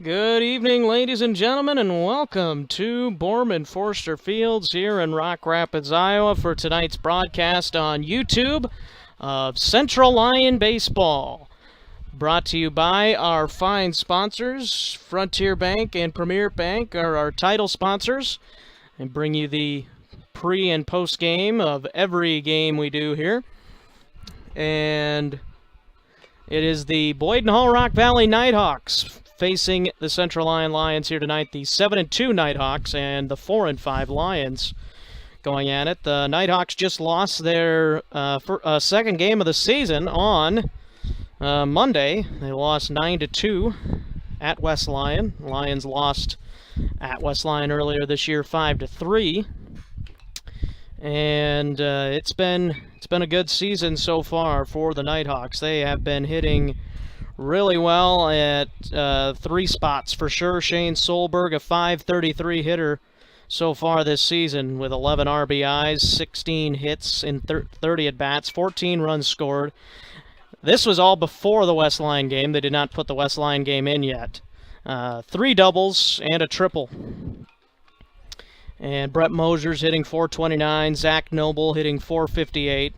Good evening, ladies and gentlemen, and welcome to Boyden-Forster Fields here in Rock Rapids, Iowa for tonight's broadcast on YouTube of Central Lyon Baseball. Brought to you by our fine sponsors, Frontier Bank and Premier Bank are our title sponsors, and bring you the pre- and post-game of every game we do here. And it is the Boyden-Hull Rock Valley Nighthawks facing the Central Lyon Lions here tonight, the 7-2 Nighthawks and the 4-5 Lions going at it. The Nighthawks just lost their second game of the season on Monday. They lost 9-2 at West Lyon. Lions lost at West Lyon earlier this year 5-3. And it's been a good season so far for the Nighthawks. They have been hitting really well at three spots for sure. Shane Solberg, a .533 hitter so far this season with 11 RBIs, 16 hits in 30 at-bats, 14 runs scored. This was all before the West Lyon game. They did not put the West Lyon game in yet. 3 doubles and a triple. And Brett Mosier's hitting .429, Zach Noble hitting .458.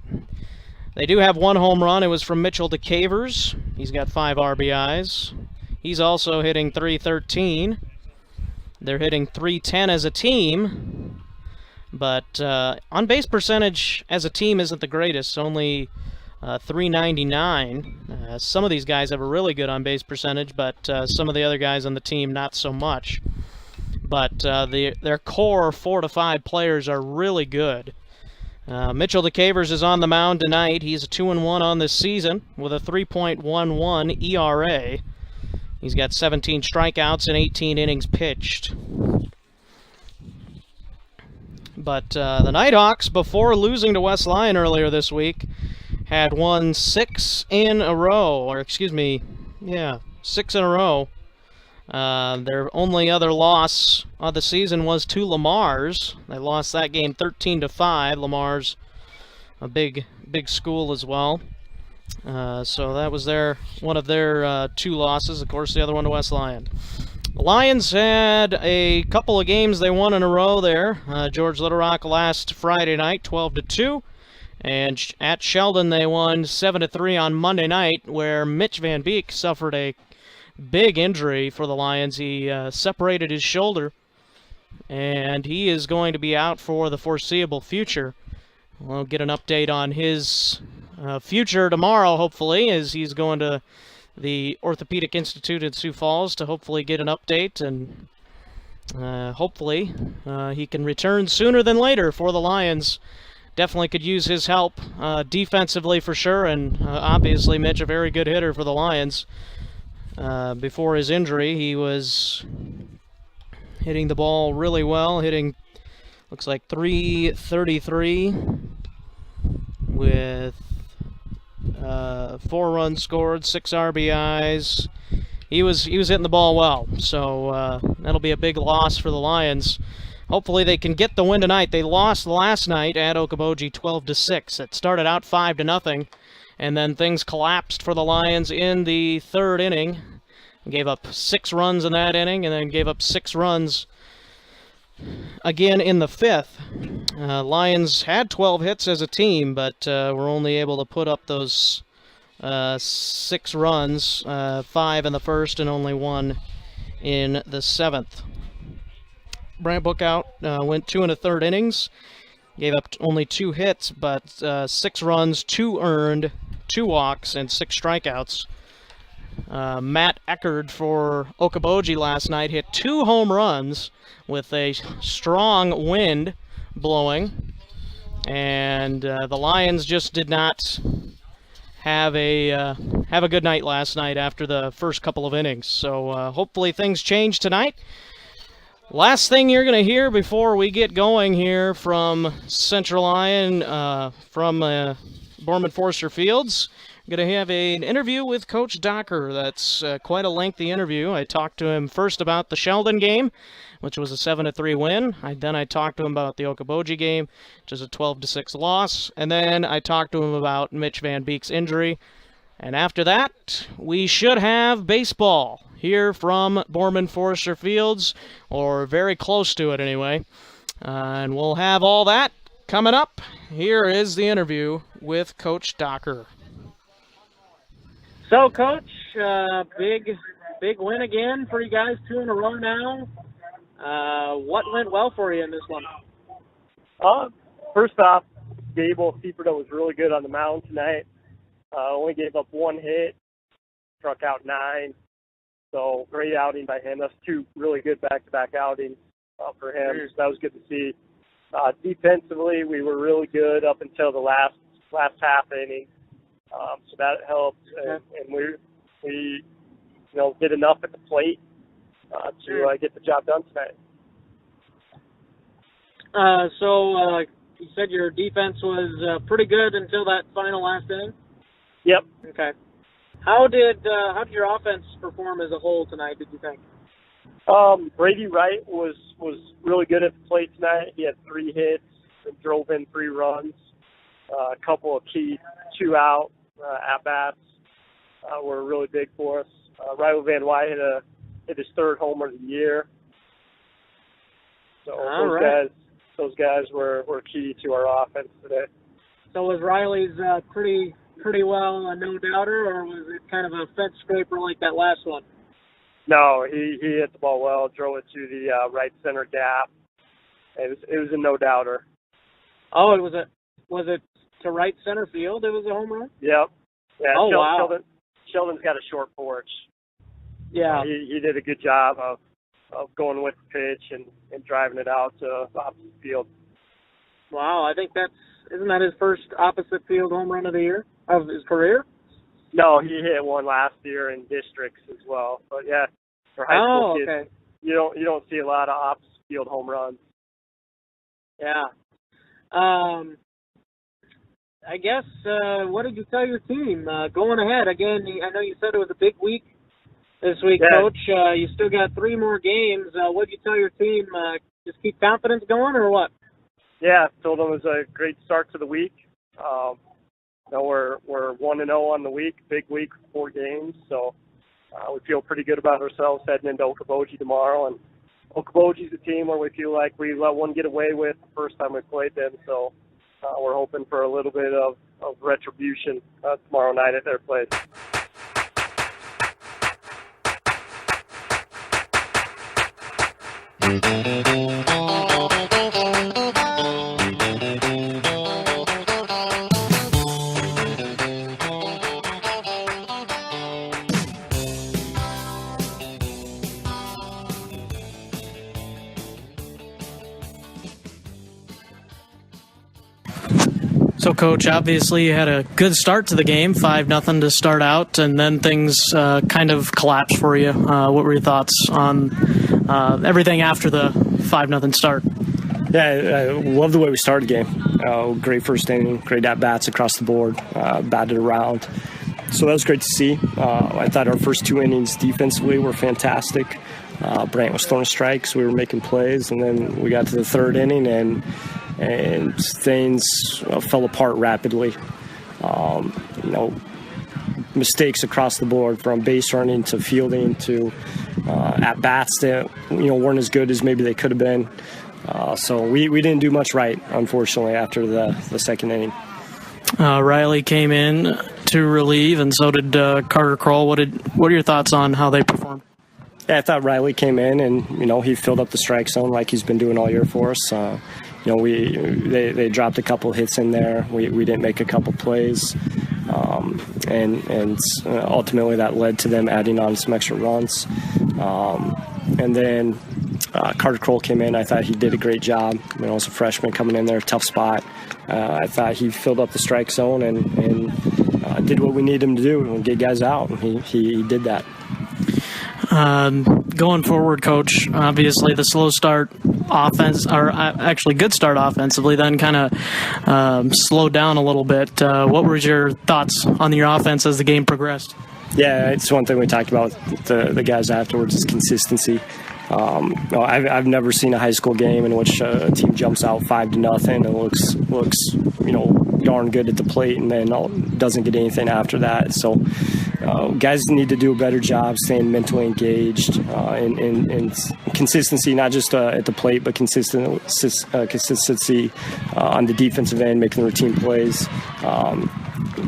They do have one home run. It was from Mitchell DeCavers. He's got 5 RBIs. He's also hitting .313. They're hitting .310 as a team, but on-base percentage as a team isn't the greatest, only .399. Some of these guys have a really good on-base percentage, but some of the other guys on the team not so much. But their core 4 to 5 players are really good. Mitchell DeCavers is on the mound tonight. He's a 2-1 on this season with a 3.11 ERA. He's got 17 strikeouts and 18 innings pitched. But the Nighthawks, before losing to West Lyon earlier this week, had won 6 in a row. 6 in a row. Their only other loss of the season was to Lamar's. They lost that game 13-5. Lamar's a big school as well. So that was one of their 2 losses. Of course, the other one to West Lyon. The Lions had a couple of games they won in a row there. George Little Rock last Friday night, 12-2. And at Sheldon, they won 7-3 on Monday night, where Mitch Van Beek suffered a big injury for the Lions. He separated his shoulder, and he is going to be out for the foreseeable future. We'll get an update on his future tomorrow, hopefully, as he's going to the Orthopedic Institute in Sioux Falls to hopefully get an update, and hopefully he can return sooner than later for the Lions. Definitely could use his help defensively for sure, and obviously Mitch, a very good hitter for the Lions. Before his injury, he was hitting the ball really well, looks like .333 with 4 runs scored, 6 RBIs. He was hitting the ball well, so that'll be a big loss for the Lions. Hopefully they can get the win tonight. They lost last night at Okoboji 12-6. It started out 5-0. And then things collapsed for the Lions in the 3rd inning. Gave up 6 runs in that inning, and then gave up 6 runs again in the 5th. Lions had 12 hits as a team, but were only able to put up those 6 runs, 5 in the 1st and only 1 in the 7th. Brant Bookout went 2 1/3 innings. Gave up only 2 hits, but 6 runs, 2 earned, 2 walks, and 6 strikeouts. Matt Eckerd for Okoboji last night hit 2 home runs with a strong wind blowing, and the Lions just did not have a good night last night after the first couple of innings. So hopefully things change tonight. Last thing you're going to hear before we get going here from Central Lyon, from Boyden-Forster Fields, I'm going to have an interview with Coach Docker. That's quite a lengthy interview. I talked to him first about the Sheldon game, which was a 7-3 win. Then I talked to him about the Okoboji game, which is a 12-6 loss. And then I talked to him about Mitch Van Beek's injury. And after that, we should have baseball here from Borman Forester Fields, or very close to it anyway. And we'll have all that coming up. Here is the interview with Coach Docker. So, Coach, big win again for you guys, 2 in a row now. What went well for you in this one? First off, Gable Seafordo was really good on the mound tonight. Only gave up 1 hit, struck out 9. So great outing by him. That's 2 really good back-to-back outings for him. So that was good to see. Defensively, we were really good up until the last half inning. So that helped, and we did enough at the plate to get the job done tonight. So you said your defense was pretty good until that final last inning? Yep. Okay. How did your offense perform as a whole tonight, did you think? Brady Wright was really good at the plate tonight. He had 3 hits and drove in 3 runs. A couple of key 2-out at-bats were really big for us. Riley Van Wy hit his 3rd homer of the year. So those guys were key to our offense today. So was Riley's pretty well a no-doubter, or was it kind of a fence scraper like that last one? No, he hit the ball well, drove it to the right center gap. It was a no-doubter. Oh, was it to right center field? It was a home run? Yep. Yeah. Oh, wow. Sheldon's got a short porch. Yeah. He did a good job of going with the pitch and driving it out to the opposite field. Wow, I think isn't that his first opposite field home run of the year, of his career? No, he hit one last year in districts as well. But yeah, for high school kids, okay. you don't see a lot of opposite field home runs. Yeah. I guess, what did you tell your team going ahead? Again, I know you said it was a big week this week, yeah. Coach. You still got 3 more games. What did you tell your team? Just keep confidence going, or what? Yeah, told them it was a great start to the week. We're 1-0 on the week, big week, 4 games. So we feel pretty good about ourselves heading into Okoboji tomorrow. And Okoboji's a team where we feel like we let one get away with the first time we played them. So we're hoping for a little bit of retribution tomorrow night at their place. So, Coach, obviously you had a good start to the game, 5-0 to start out, and then things kind of collapsed for you. What were your thoughts on everything after the 5-0 start? Yeah, I love the way we started the game. Great first inning, great at-bats across the board, batted around. So that was great to see. I thought our first 2 innings defensively were fantastic. Brant was throwing strikes, we were making plays, and then we got to the 3rd inning and things fell apart rapidly. Mistakes across the board, from base running to fielding to at-bats that weren't as good as maybe they could have been. So we didn't do much right, unfortunately, after the 2nd inning. Riley came in to relieve, and so did Carter Kroll. What are your thoughts on how they performed? Yeah, I thought Riley came in and he filled up the strike zone like he's been doing all year for us. They dropped a couple hits in there. We didn't make a couple plays, and ultimately that led to them adding on some extra runs. And then Carter Kroll came in. I thought he did a great job. As a freshman coming in there, tough spot. I thought he filled up the strike zone and did what we needed him to do and get guys out. And he did that. Going forward, Coach, obviously the slow start offense, or actually good start offensively, then kind of slowed down a little bit. What were your thoughts on your offense as the game progressed? Yeah, it's one thing we talked about with the guys afterwards is consistency. I've never seen a high school game in which a team jumps out 5-0 and looks darn good at the plate and then doesn't get anything after that. So guys need to do a better job staying mentally engaged and consistency, not just at the plate, but consistency on the defensive end, making the routine plays,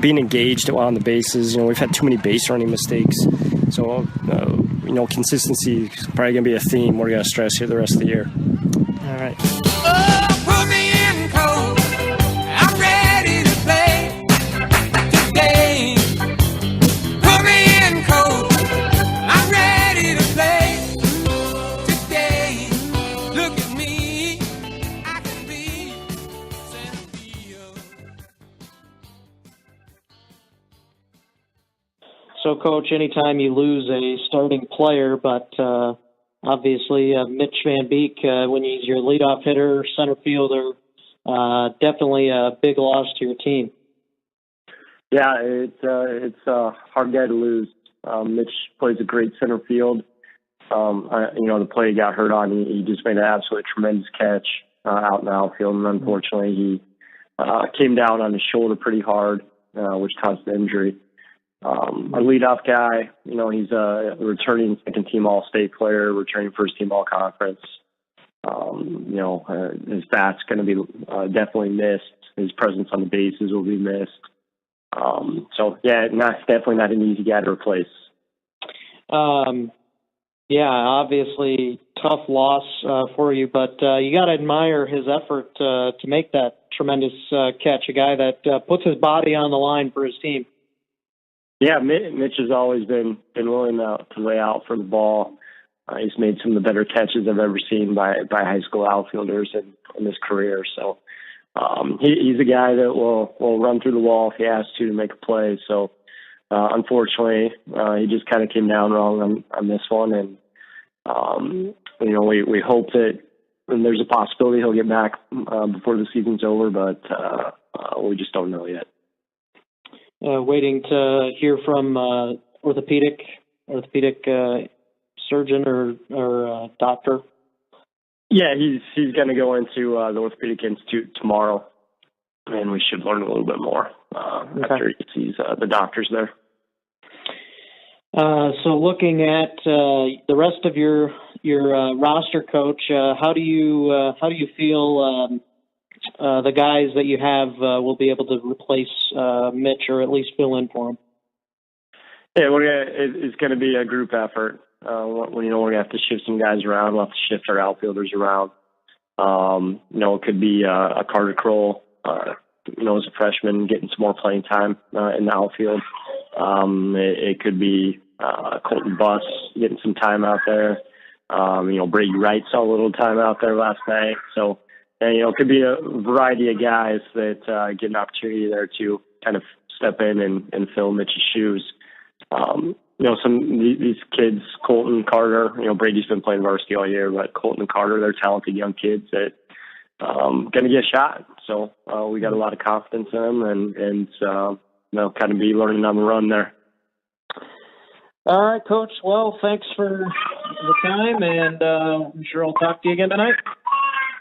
being engaged on the bases. We've had too many base running mistakes. So, consistency is probably going to be a theme we're going to stress here the rest of the year. All right. Put me in cold. I'm ready to play today. Put me in cold. I'm ready to play today. Look at me. I can be center field. So, Coach, anytime you lose a starting player, but obviously Mitch Van Beek, when he's your leadoff hitter, center fielder, definitely a big loss to your team. Yeah, it's a hard guy to lose. Mitch plays a great center field. The play he got hurt on, he just made an absolutely tremendous catch out in the outfield, and unfortunately he came down on his shoulder pretty hard, which caused the injury. Our leadoff guy, he's a returning second-team All-State player, returning first-team All-Conference. His bat's going to be definitely missed. His presence on the bases will be missed. Definitely not an easy guy to replace. Obviously tough loss for you, but you got to admire his effort to make that tremendous catch, a guy that puts his body on the line for his team. Yeah, Mitch has always been willing to lay out for the ball. He's made some of the better catches I've ever seen by high school outfielders in his career. So he's a guy that will run through the wall if he has to make a play. So unfortunately, he just kind of came down wrong on this one, and we hope that there's a possibility he'll get back before the season's over, but we just don't know yet. Waiting to hear from orthopedic surgeon or doctor. Yeah, he's going to go into the Orthopedic Institute tomorrow, and we should learn a little bit more after he sees the doctors there. So looking at the rest of your roster, Coach, how do you feel the guys that you have will be able to replace Mitch, or at least fill in for him? Yeah, it's going to be a group effort. We're going to have to shift some guys around. We'll have to shift our outfielders around. It could be a Carter Kroll, as a freshman, getting some more playing time in the outfield. It could be Colton Buss getting some time out there. Brady Wright saw a little time out there last night. So, it could be a variety of guys that get an opportunity there to kind of step in and fill Mitch's shoes. These kids, Colton, Carter, Brady's been playing varsity all year, but Colton and Carter, they're talented young kids that going to get a shot. So we got a lot of confidence in them, and kind of be learning on the run there. All right, Coach. Well, thanks for the time, and I'm sure I'll talk to you again tonight.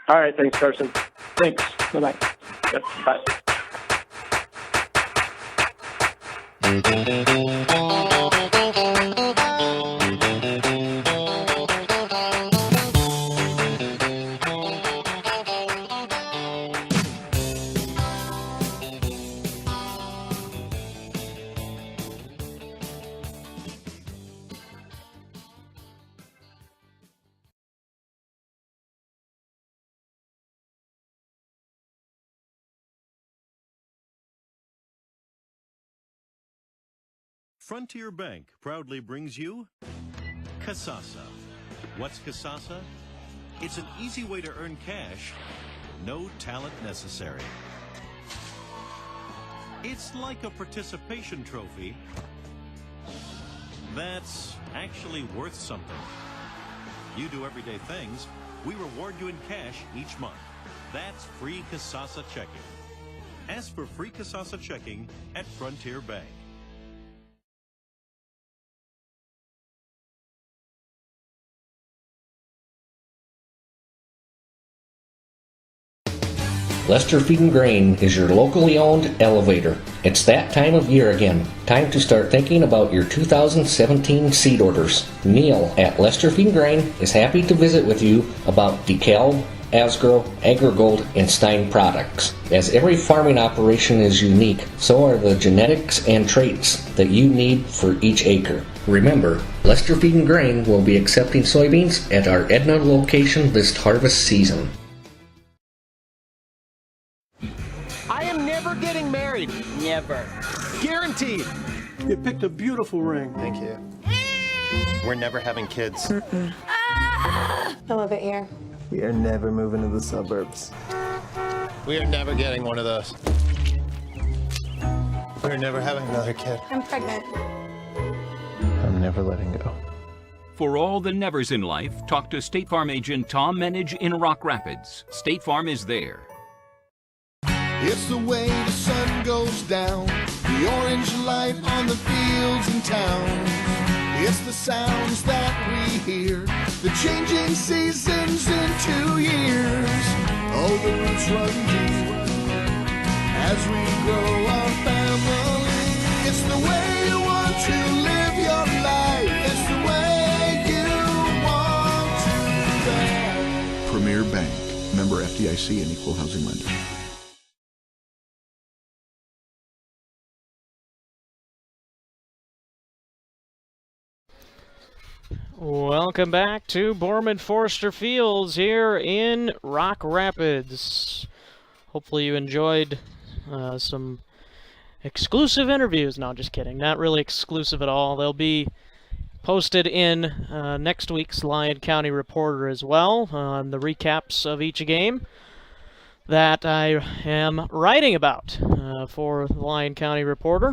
All right, thanks, Carson. Thanks. Bye-bye. Yep, bye. Frontier Bank proudly brings you Kasasa. What's Kasasa? It's an easy way to earn cash, no talent necessary. It's like a participation trophy that's actually worth something. You do everyday things, we reward you in cash each month. That's free Kasasa checking. Ask for free Kasasa checking at Frontier Bank. Lester Feed and Grain is your locally owned elevator. It's that time of year again. Time to start thinking about your 2017 seed orders. Neil at Lester Feed and Grain is happy to visit with you about DeKalb, Asgrow, AgriGold, and Stein products. As every farming operation is unique, so are the genetics and traits that you need for each acre. Remember, Lester Feed and Grain will be accepting soybeans at our Edna location this harvest season. I am never getting married. Never. Guaranteed. You picked a beautiful ring. Thank you. We're never having kids. I love it here. We are never moving to the suburbs. We are never getting one of those. We're never having another kid. I'm pregnant. I'm never letting go. For all the nevers in life, talk to State Farm agent Tom Menage in Rock Rapids. State Farm is there. It's the way the sun goes down, the orange light on the fields and towns. It's the sounds that we hear, the changing seasons in 2 years. Oh, the roots run deep as we grow our family. It's the way you want to live your life. It's the way you want to live. Premier Bank, member FDIC and equal housing lender. Welcome back to Borman Forster Fields here in Rock Rapids. Hopefully you enjoyed some exclusive interviews. No, just kidding. Not really exclusive at all. They'll be posted in next week's Lyon County Reporter as well, on the recaps of each game that I am writing about for the Lyon County Reporter.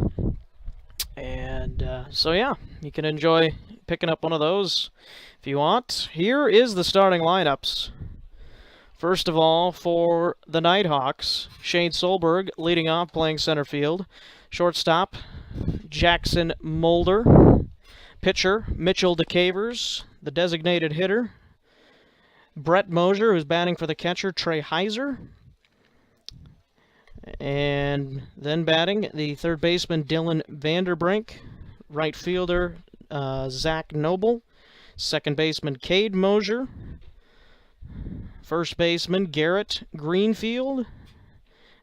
And so yeah, you can enjoy picking up one of those if you want. Here is the starting lineups. First of all, for the Nighthawks, Shane Solberg leading off, playing center field. Shortstop, Jackson Mulder. Pitcher, Mitchell DeCavers. The designated hitter, Brett Mosier, who's batting for the catcher, Trey Heiser. And then batting, the third baseman, Dylan Vanderbrink. Right fielder, Zach Noble. Second baseman, Cade Mosier. First baseman, Garrett Greenfield.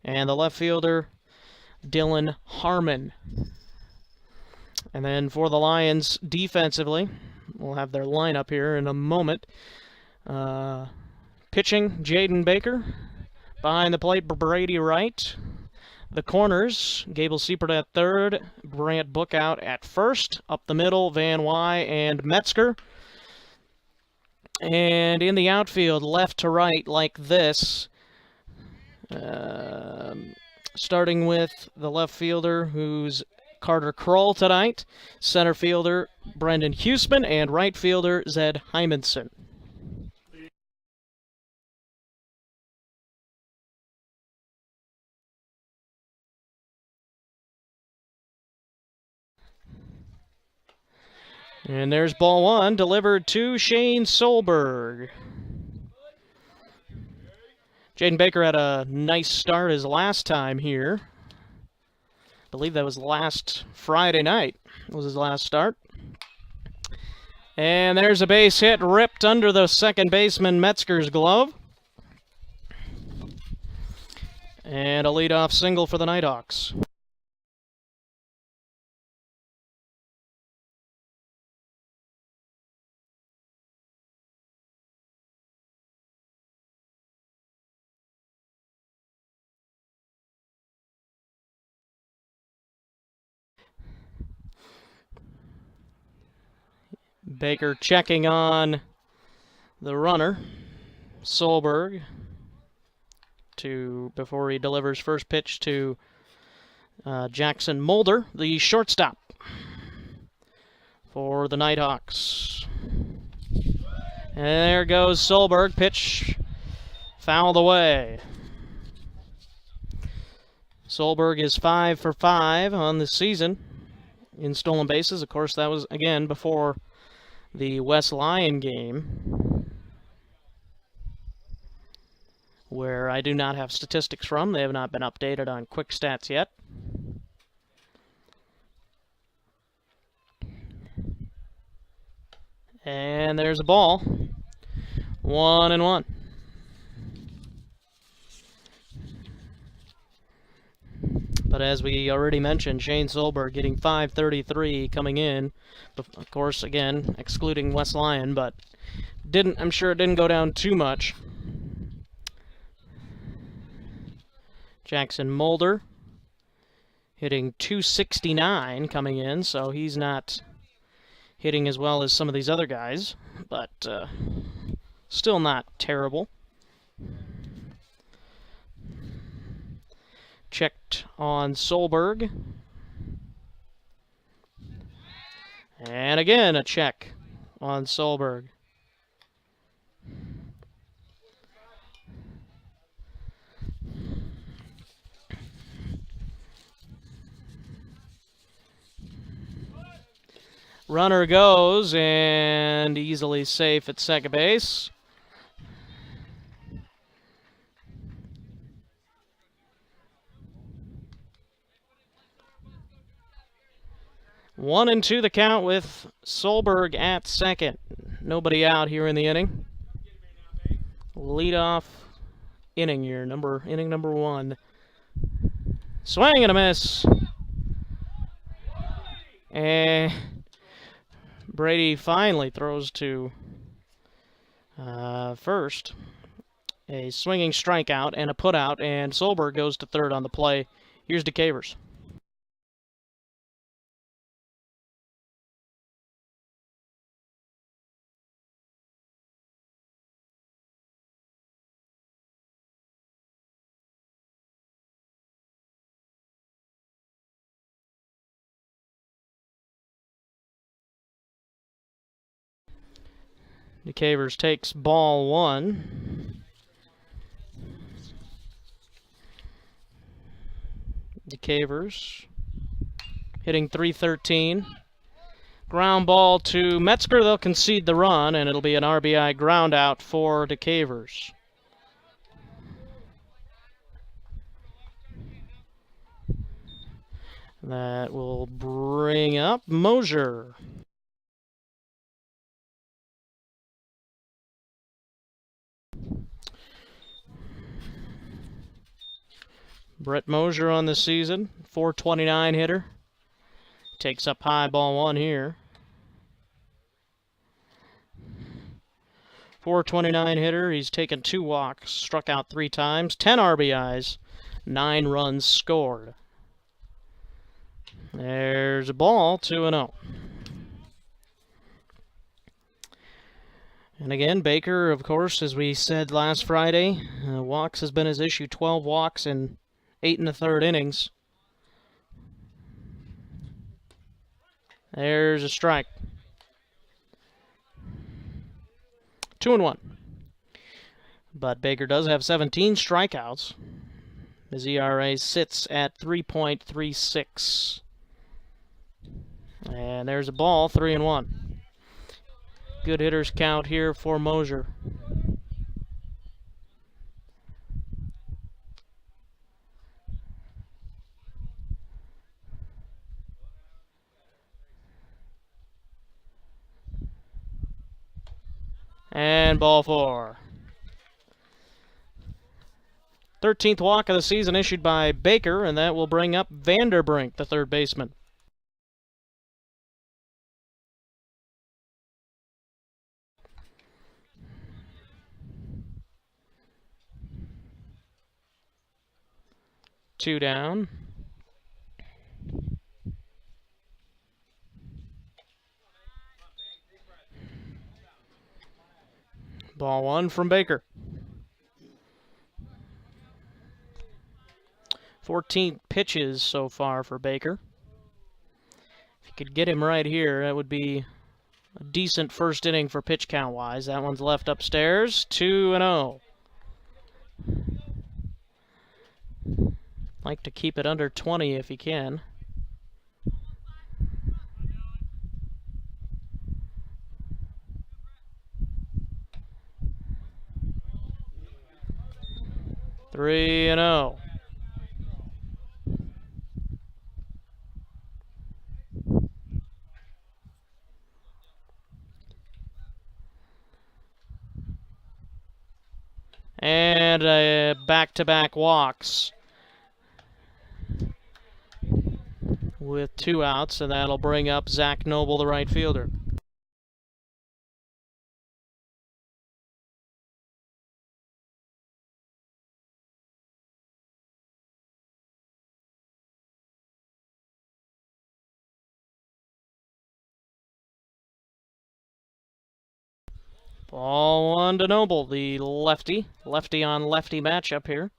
And the left fielder, Dylan Harmon. And then for the Lions defensively, we'll have their lineup here in a moment. Pitching, Jaden Baker. Behind the plate, Brady Wright. The corners, Gable Siepert at third, Brant Bookout at first. Up the middle, Van Wy and Metzger. And in the outfield, left to right, like this. Starting with the left fielder, who's Carter Kroll tonight. Center fielder, Brendan Huseman. And right fielder, Zed Hymanson. And there's ball one, delivered to Shane Solberg. Jaden Baker had a nice start his last time here. I believe that was last Friday night, was his last start. And there's a base hit ripped under the second baseman Metzger's glove. And a leadoff single for the Nighthawks. Baker checking on the runner, Solberg, before he delivers first pitch to Jackson Mulder, the shortstop for the Nighthawks. And there goes Solberg, pitch fouled away. Solberg is 5 for 5 on the season in stolen bases. Of course, that was, again, before the West Lyon game. where I do not have statistics from. They have not been updated on quick stats yet. And there's a ball. 1-1. But as we already mentioned, Shane Solberg getting .533 coming in. Of course, again, excluding West Lyon, but I'm sure it didn't go down too much. Jackson Mulder hitting .269 coming in, so he's not hitting as well as some of these other guys, but still not terrible. Checked on Solberg. And again, a check on Solberg. Runner goes, and easily safe at second base. One and two the count with Solberg at second. Nobody out here in the inning. Leadoff inning here, inning number 1. Swing and a miss. And Brady finally throws to first. A swinging strikeout and a putout, and Solberg goes to third on the play. Here's DeCavers. DeCavers takes ball 1. DeCavers hitting .313. Ground ball to Metzger. They'll concede the run, and it'll be an RBI ground out for DeCavers. That will bring up Mosier. Brett Mosier on the season, .429 hitter. Takes up high, ball 1 here. .429 hitter, he's taken 2 walks, struck out 3 times, 10 RBIs, 9 runs scored. There's a ball, 2-0. And again, Baker, of course, as we said last Friday, walks has been his issue. 12 walks in 8 1/3 innings. There's a strike. 2-1. But Baker does have 17 strikeouts. His ERA sits at 3.36. And there's a ball, 3-1. Good hitters count here for Mosier. And ball 4. 13th walk of the season issued by Baker, and that will bring up Vanderbrink, the third baseman. Two down. Ball 1 from Baker. 14 pitches so far for Baker. If you could get him right here, that would be a decent first inning for pitch count-wise. That one's left upstairs, 2-0. Like to keep it under 20 if you can. 3-0. And back-to-back walks with 2 outs, and that'll bring up Zach Noble, the right fielder. Ball 1 to Noble, the lefty. Lefty on lefty matchup here.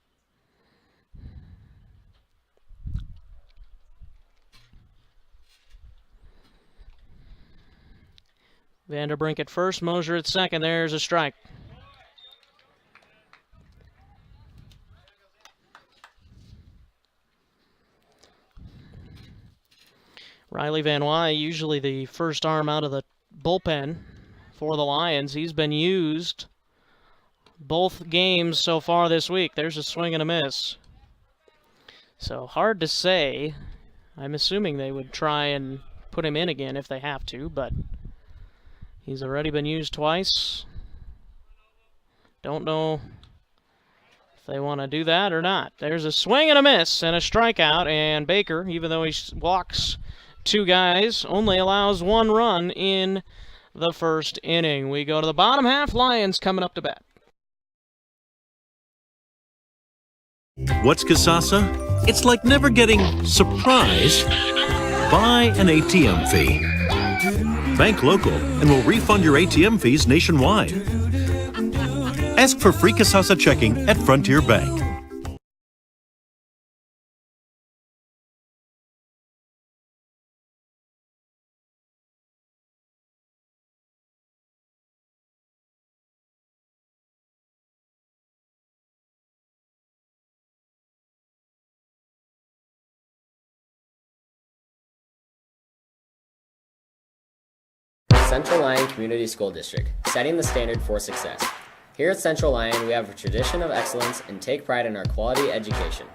Vanderbrink at first, Mosier at second. There's a strike. Riley Van Wy, usually the first arm out of the bullpen for the Lions. He's been used both games so far this week. There's a swing and a miss. So hard to say. I'm assuming they would try and put him in again if they have to, but he's already been used twice. Don't know if they want to do that or not. There's a swing and a miss and a strikeout, and Baker, even though he walks 2 guys, only allows 1 run in the first inning. We go to the bottom half. Lions coming up to bat. What's Kasasa? It's like never getting surprised by an ATM fee. Bank local and we'll refund your ATM fees nationwide. Ask for free Kasasa checking at Frontier Bank. Central Lyon Community School District, setting the standard for success. Here at Central Lyon, we have a tradition of excellence and take pride in our quality education.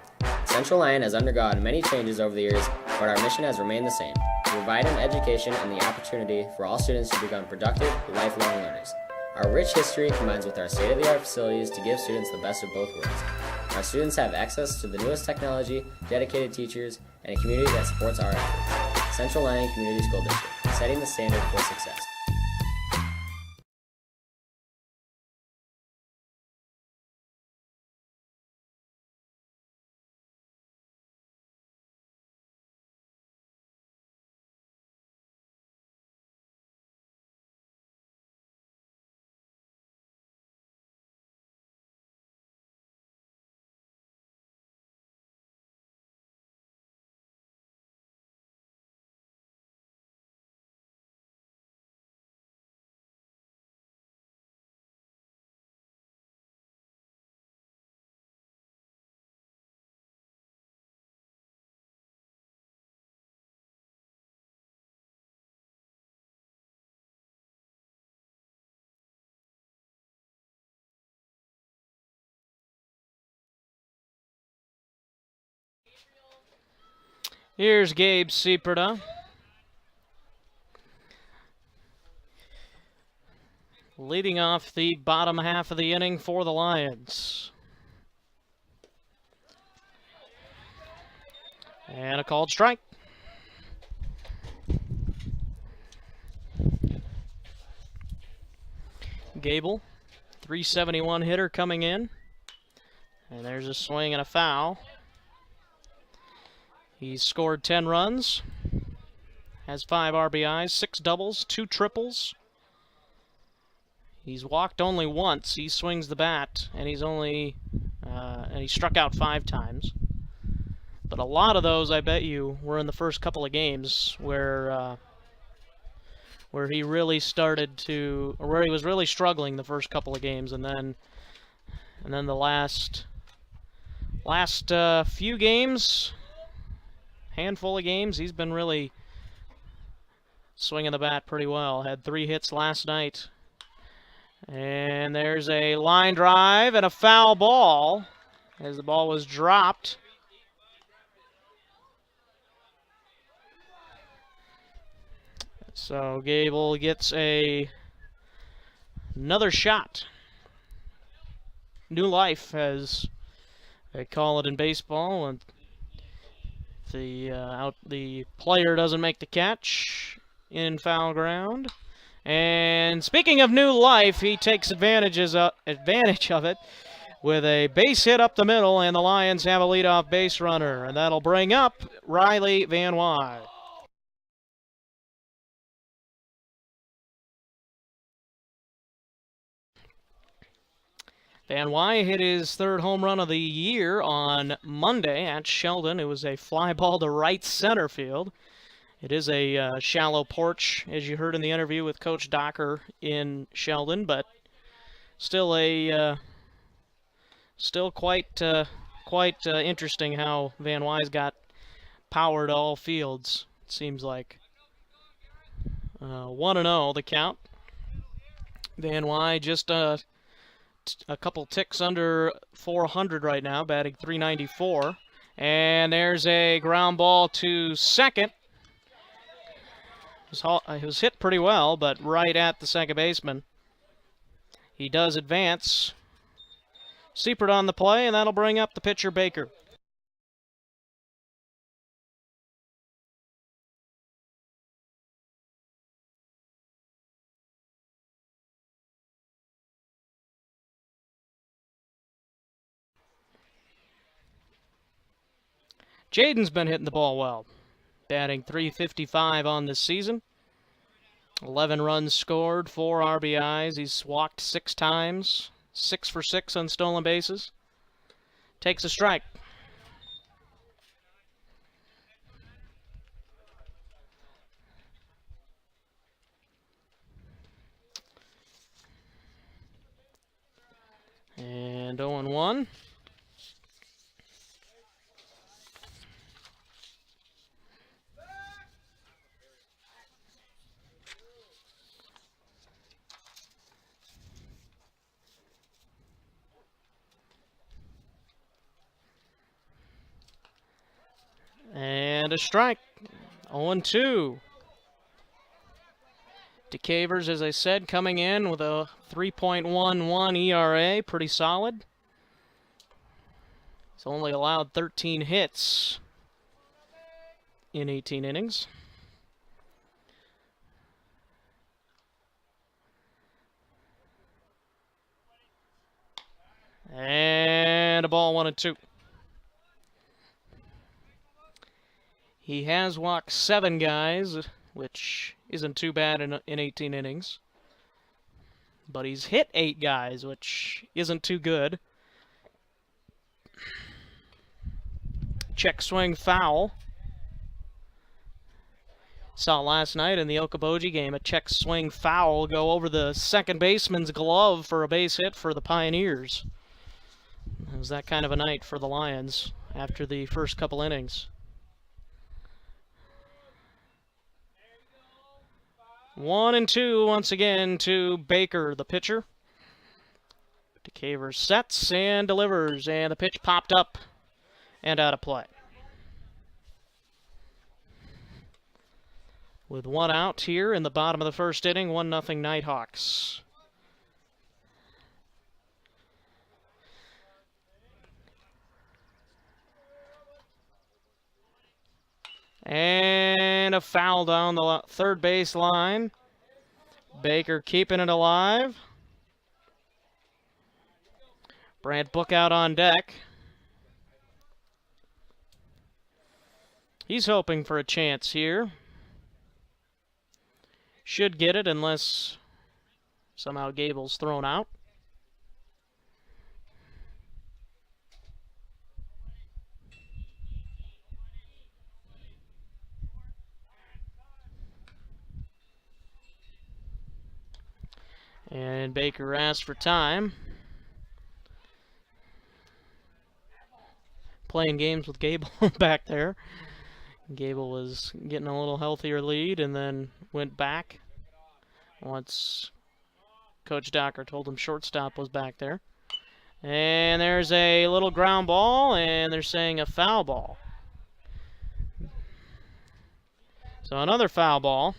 Central Lyon has undergone many changes over the years, but our mission has remained the same: to provide an education and the opportunity for all students to become productive, lifelong learners. Our rich history combines with our state-of-the-art facilities to give students the best of both worlds. Our students have access to the newest technology, dedicated teachers, and a community that supports our efforts. Central Lyon Community School District, setting the standard for success. Here's Gabe Sieperda. Leading off the bottom half of the inning for the Lions. And a called strike. Gable, 371 hitter coming in. And there's a swing and a foul. He's scored 10 runs, has 5 RBIs, 6 doubles, 2 triples. He's walked only once. He swings the bat, and he's only and he struck out 5 times. But a lot of those, I bet you, were in the first couple of games where he really started to, or where he was really struggling the first couple of games, and then the last few games. Handful of games, he's been really swinging the bat pretty well. Had 3 hits last night. And there's a line drive and a foul ball. as the ball was dropped. So Gable gets another shot. New life, as they call it in baseball, and the player doesn't make the catch in foul ground. And speaking of new life, he takes advantage of it with a base hit up the middle, and the Lions have a leadoff base runner, and that'll bring up Riley Van Wy. Van Wy hit his third home run of the year on Monday at Sheldon. It was a fly ball to right center field. It is a shallow porch, as you heard in the interview with Coach Docker in Sheldon, but still quite interesting how Van Wy's got power to all fields, it seems like. 1-0 the count. Van Wy just a couple ticks under 400 right now, batting .394. And there's a ground ball to second. It was hit pretty well, but right at the second baseman. He does advance. Siepert on the play, and that'll bring up the pitcher, Baker. Jaden's been hitting the ball well, batting .355 on this season. 11 runs scored, 4 RBIs. He's walked 6 times, 6 for 6 on stolen bases. Takes a strike. And 0-1. And a strike. 0-2. DeCavers, as I said, coming in with a 3.11 ERA. Pretty solid. He's only allowed 13 hits in 18 innings. And a ball, 1-2. He has walked 7 guys, which isn't too bad in 18 innings. But he's hit 8 guys, which isn't too good. Check swing foul. Saw last night in the Okoboji game a check swing foul go over the second baseman's glove for a base hit for the Pioneers. It was that kind of a night for the Lions after the first couple innings. 1-2 once again to Baker, the pitcher. DeCavers sets and delivers, and the pitch popped up and out of play. With 1 out here in the bottom of the first inning, 1-0 Nighthawks. And a foul down the third base line. Baker keeping it alive. Brant Book out on deck. He's hoping for a chance here. Should get it unless somehow Gable's thrown out. And Baker asked for time. Playing games with Gable back there. Gable was getting a little healthier lead and then went back once Coach Docker told him shortstop was back there. And there's a little ground ball, and they're saying a foul ball. So another foul ball.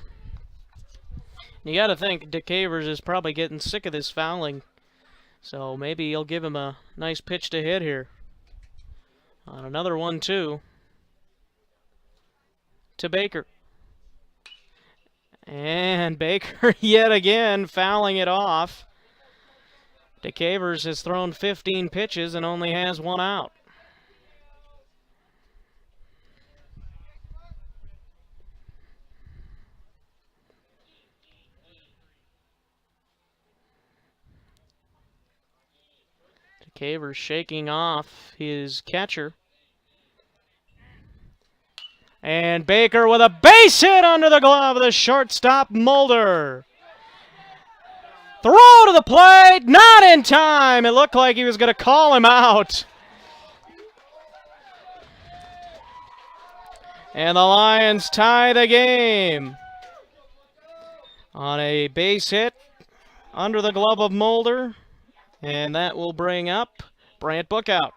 You got to think DeCavers is probably getting sick of this fouling. So maybe he'll give him a nice pitch to hit here. On another 1-2 to Baker. And Baker yet again fouling it off. DeCavers has thrown 15 pitches and only has 1 out. DeCavers shaking off his catcher. And Baker with a base hit under the glove of the shortstop, Mulder. Throw to the plate, not in time. It looked like he was going to call him out. And the Lions tie the game on a base hit under the glove of Mulder. And that will bring up Brant Bookout.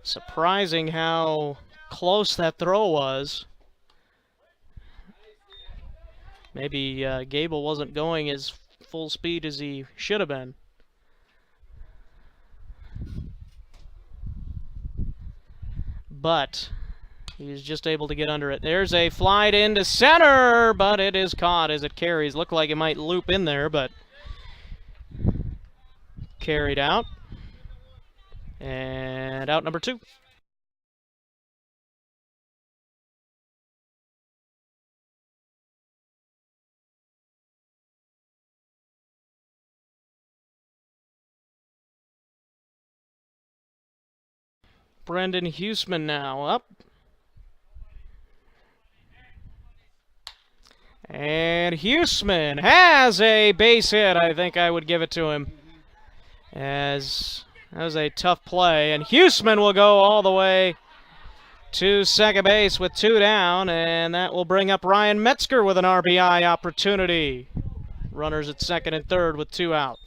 Surprising how close that throw was. Maybe Gable wasn't going as full speed as he should have been. But he was just able to get under it. There's a fly into center, but it is caught as it carries. Looked like it might loop in there, but carried out. And out number 2. Brendan Huseman now up. And Huseman has a base hit. I think I would give it to him. As that was a tough play. And Huseman will go all the way to second base with 2 down. And that will bring up Ryan Metzger with an RBI opportunity. Runners at second and third with 2 out.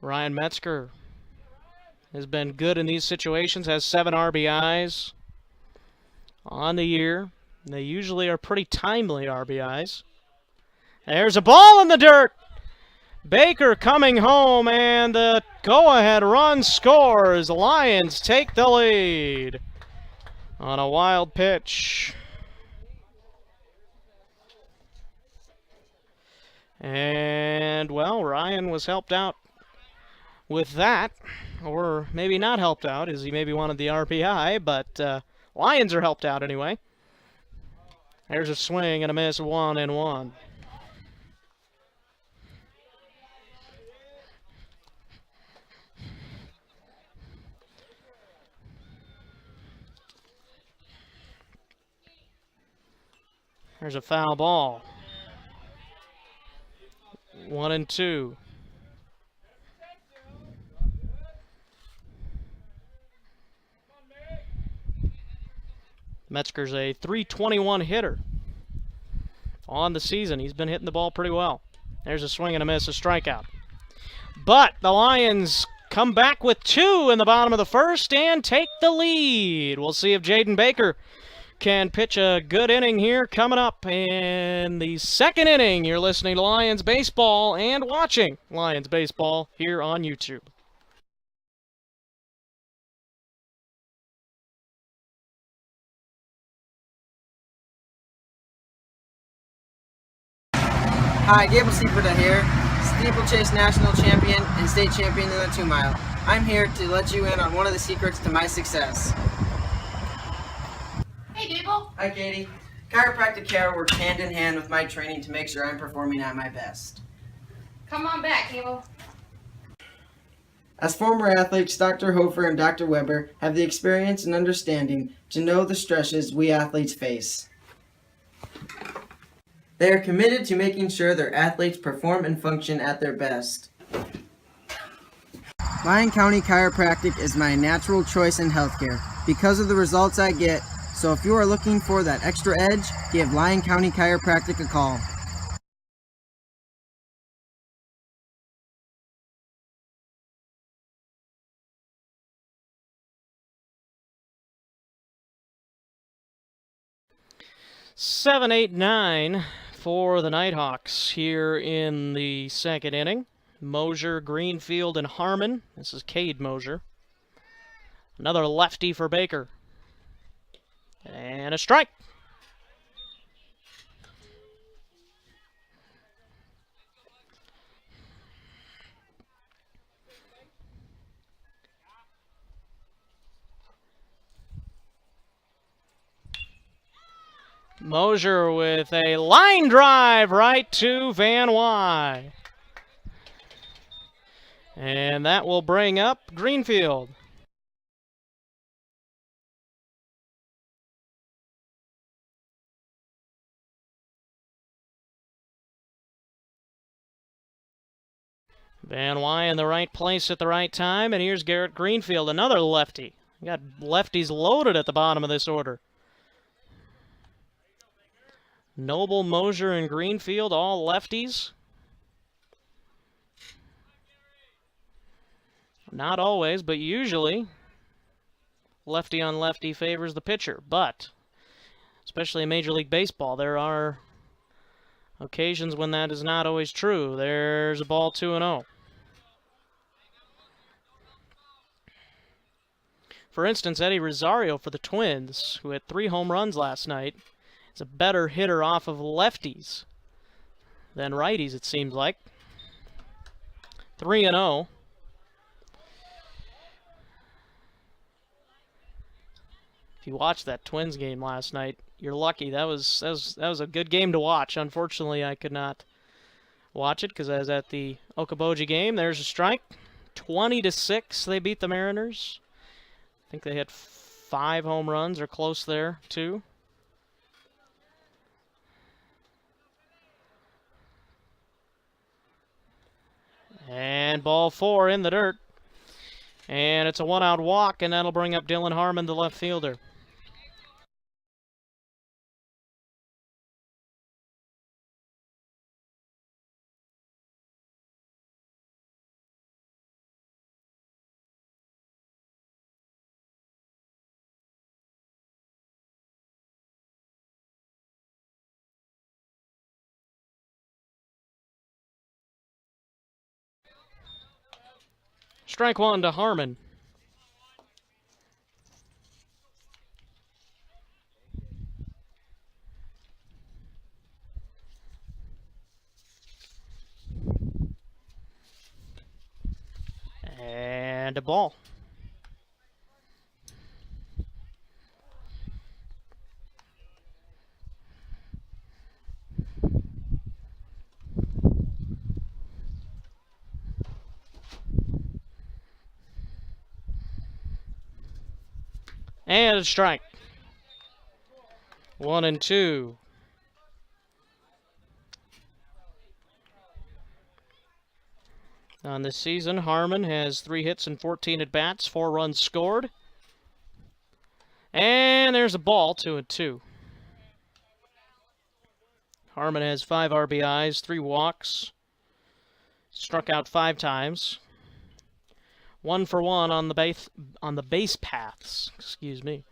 Ryan Metzger has been good in these situations, has 7 RBIs on the year. They usually are pretty timely RBIs. There's a ball in the dirt. Baker coming home, and the go-ahead run scores. Lions take the lead on a wild pitch. And, well, Ryan was helped out with that, or maybe not helped out, as he maybe wanted the RBI, but Lions are helped out anyway. There's a swing and a miss, 1-1. There's a foul ball. 1-2. Metzger's a .321 hitter on the season. He's been hitting the ball pretty well. There's a swing and a miss, a strikeout. But the Lions come back with 2 in the bottom of the first and take the lead. We'll see if Jaden Baker can pitch a good inning here coming up in the second inning. You're listening to Lions Baseball and watching Lions Baseball here on YouTube. Hi, Gable Seaforda here, steeplechase national champion and state champion in the 2-mile. I'm here to let you in on one of the secrets to my success. Hey, Gable. Hi, Katie. Chiropractic care works hand in hand with my training to make sure I'm performing at my best. Come on back, Gable. As former athletes, Dr. Hofer and Dr. Weber have the experience and understanding to know the stresses we athletes face. They are committed to making sure their athletes perform and function at their best. Lyon County Chiropractic is my natural choice in healthcare because of the results I get, so if you are looking for that extra edge, give Lyon County Chiropractic a call. Seven, 8, 9 for the Nighthawks here in the second inning. Mosier, Greenfield, and Harmon. This is Cade Mosier. Another lefty for Baker. And a strike. Mosier with a line drive right to Van Wy. And that will bring up Greenfield. Van Wy in the right place at the right time, and here's Garrett Greenfield, another lefty. We got lefties loaded at the bottom of this order. Noble, Mosier, and Greenfield, all lefties. Not always, but usually, lefty on lefty favors the pitcher. But, especially in Major League Baseball, there are occasions when that is not always true. There's a ball 2-0. For instance, Eddie Rosario for the Twins, who had 3 home runs last night, is a better hitter off of lefties than righties, it seems like. 3-0. If you watched that Twins game last night, you're lucky. That was a good game to watch. Unfortunately, I could not watch it because I was at the Okoboji game. There's a strike. 20-6, they beat the Mariners. I think they had 5 home runs or close there, too. And ball 4 in the dirt. And it's a 1-out walk, and that'll bring up Dylan Harmon, the left fielder. Strike 1 to Harmon. And a ball. And a strike. 1-2. On this season, Harmon has 3 hits and 14 at-bats, 4 runs scored. And there's a ball, 2-2. Harmon has 5 RBIs, 3 walks, struck out 5 times. 1 for 1 on the base paths. Excuse me.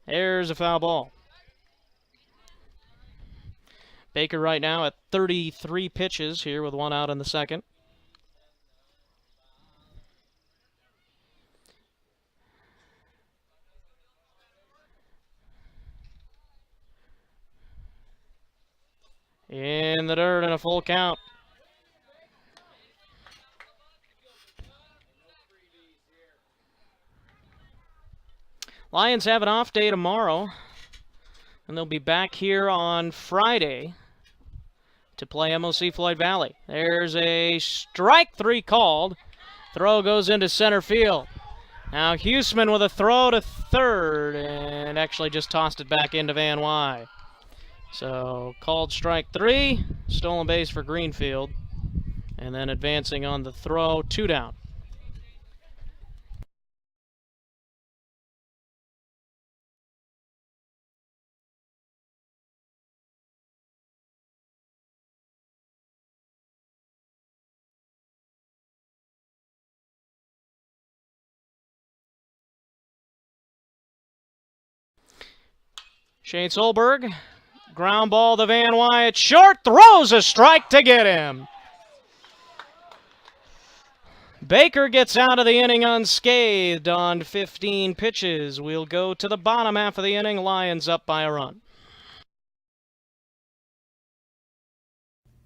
There's a foul ball. Baker right now at 33 pitches here with 1 out in the second. In the dirt and a full count. Lions have an off day tomorrow, and they'll be back here on Friday to play MOC Floyd Valley. There's a strike 3 called. Throw goes into center field. Now Huseman with a throw to third, and actually just tossed it back into Van Wy. So called strike 3, stolen base for Greenfield, and then advancing on the throw, 2 down. Shane Solberg, ground ball to Van Wy, short, throws a strike to get him. Baker gets out of the inning unscathed on 15 pitches. We'll go to the bottom half of the inning, Lions up by a run.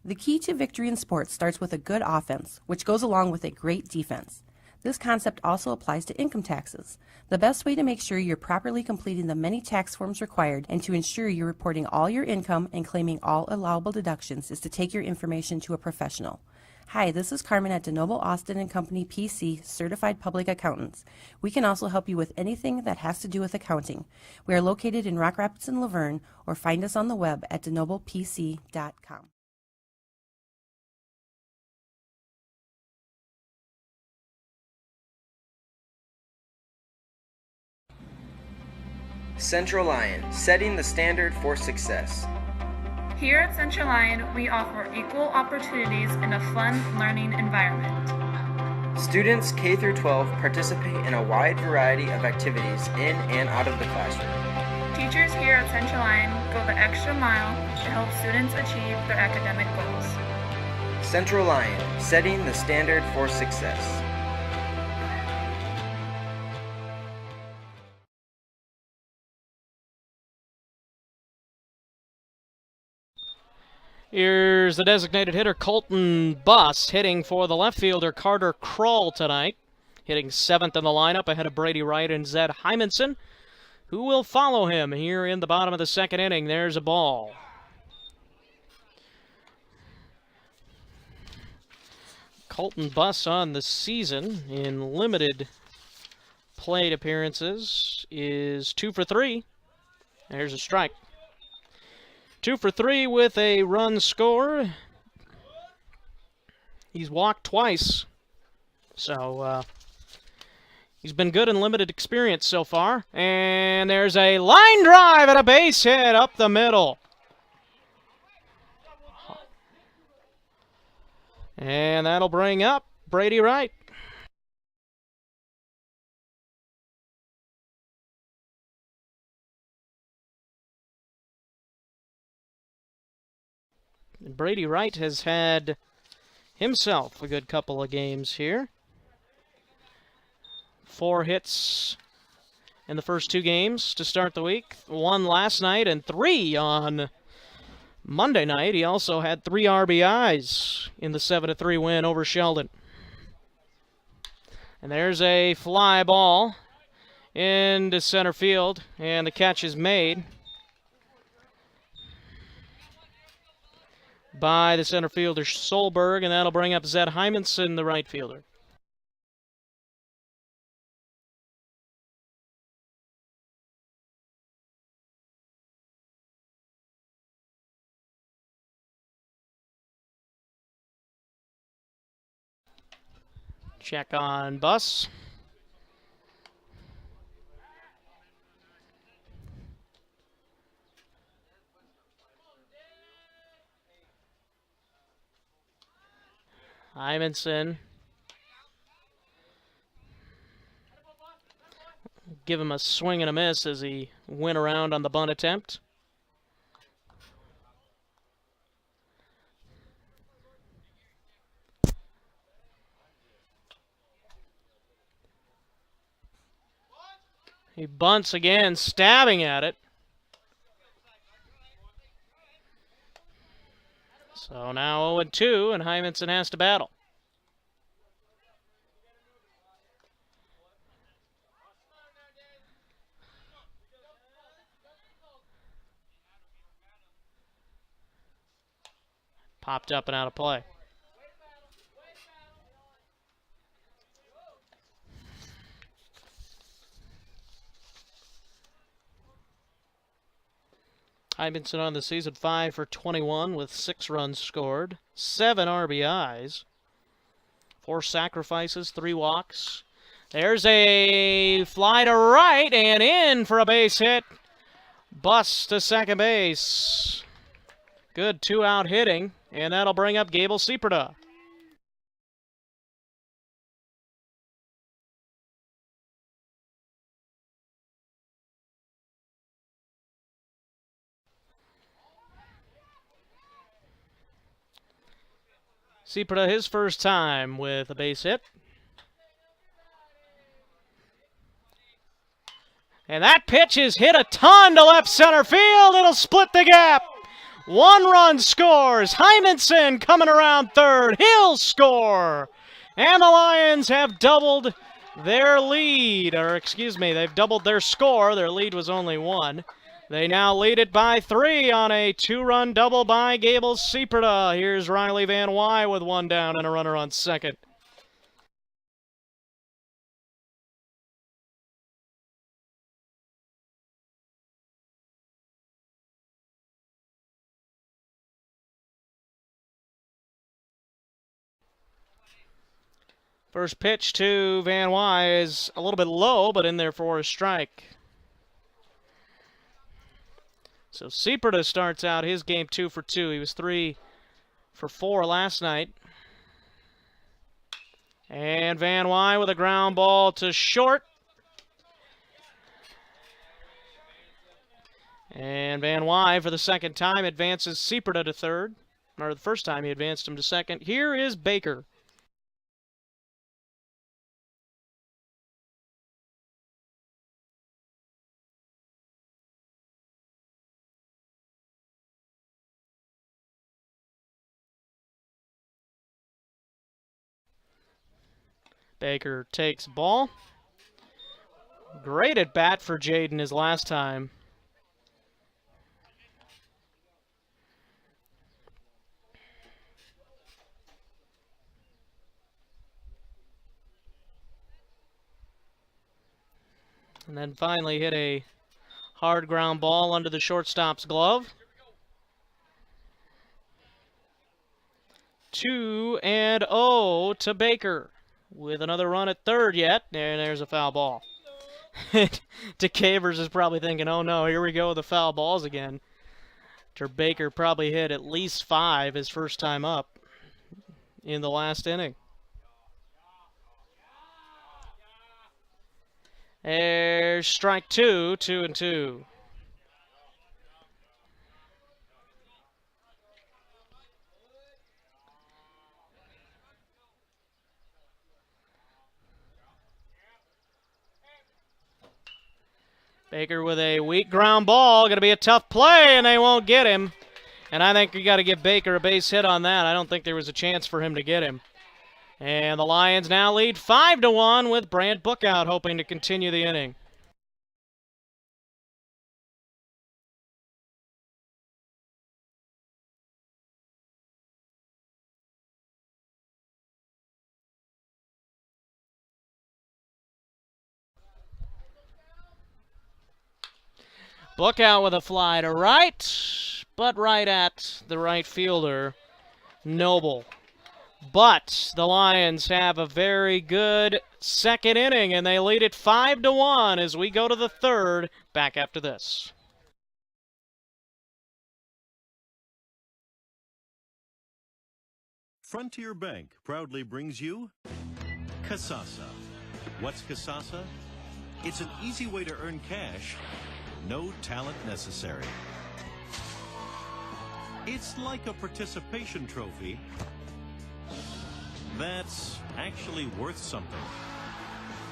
The key to victory in sports starts with a good offense, which goes along with a great defense. This concept also applies to income taxes. The best way to make sure you're properly completing the many tax forms required and to ensure you're reporting all your income and claiming all allowable deductions is to take your information to a professional. Hi, this is Carmen at DeNoble Austin & Company PC, Certified Public Accountants. We can also help you with anything that has to do with accounting. We are located in Rock Rapids and Laverne, or find us on the web at denoblepc.com. Central Lyon, setting the standard for success. Here at Central Lyon, we offer equal opportunities in a fun learning environment. Students K through 12 participate in a wide variety of activities in and out of the classroom. Teachers here at Central Lyon go the extra mile to help students achieve their academic goals. Central Lyon, setting the standard for success. Here's the designated hitter, Colton Buss, hitting for the left fielder, Carter Kroll, tonight. Hitting 7th in the lineup ahead of Brady Wright and Zed Hymanson, who will follow him here in the bottom of the 2nd inning. There's a ball. Colton Buss on the season in limited plate appearances is 2 for 3. There's a strike. 2 for 3 with a run scored. He's walked twice, so he's been good in limited experience so far. And there's a line drive and a base hit up the middle. And that'll bring up Brady Wright. Brady Wright has had himself a good couple of games here. 4 hits in the first 2 games to start the week. 1 last night and 3 on Monday night. He also had 3 RBIs in the 7-3 win over Sheldon. And there's a fly ball into center field, and the catch is made by the center fielder Solberg, and that'll bring up Zed Hymanson, the right fielder. Check on Buss. Hymanson. Give him a swing and a miss as he went around on the bunt attempt. He bunts again, stabbing at it. So now 0-2, and Hymanson has to battle. Popped up and out of play. Hymanson on the season 5 for 21 with 6 runs scored, 7 RBIs, 4 sacrifices, 3 walks. There's a fly to right and in for a base hit. Bust to second base. Good 2-out hitting, and that'll bring up Gable Seaperda. Seaperda his first time with a base hit. And that pitch is hit a ton to left center field. It'll split the gap. 1 run scores. Hymanson coming around third. He'll score. And the Lions have doubled their lead. Or, excuse me, they've doubled their score. Their lead was only 1. They now lead it by 3 on a 2-run double by Gable Seaperda. Here's Riley Van Wy with 1 down and a runner on second. First pitch to Van Wy is a little bit low, but in there for a strike. So Seaperda starts out his game 2 for 2. He was 3 for 4 last night. And Van Wy with a ground ball to short. And Van Wy, for the second time, advances Seaperda to third. Or the first time he advanced him to second. Here is Baker. Baker takes ball. Great at bat for Jaden his last time. And then finally hit a hard ground ball under the shortstop's glove. 2-0 to Baker. With another run at third yet, and there's a foul ball. DeCavers is probably thinking, oh no, here we go with the foul balls again. After Baker probably hit at least 5 his first time up in the last inning. There's strike 2, 2-2. Baker with a weak ground ball. Going to be a tough play, and they won't get him. And I think you got to give Baker a base hit on that. I don't think there was a chance for him to get him. And the Lions now lead 5-1 with Brant Bookout hoping to continue the inning. Bookout with a fly to right, but right at the right fielder, Noble. But the Lions have a very good second inning, and they lead it 5-1 as we go to the third. Back after this. Frontier Bank proudly brings you Kasasa. What's Kasasa? It's an easy way to earn cash. No talent necessary. It's like a participation trophy that's actually worth something.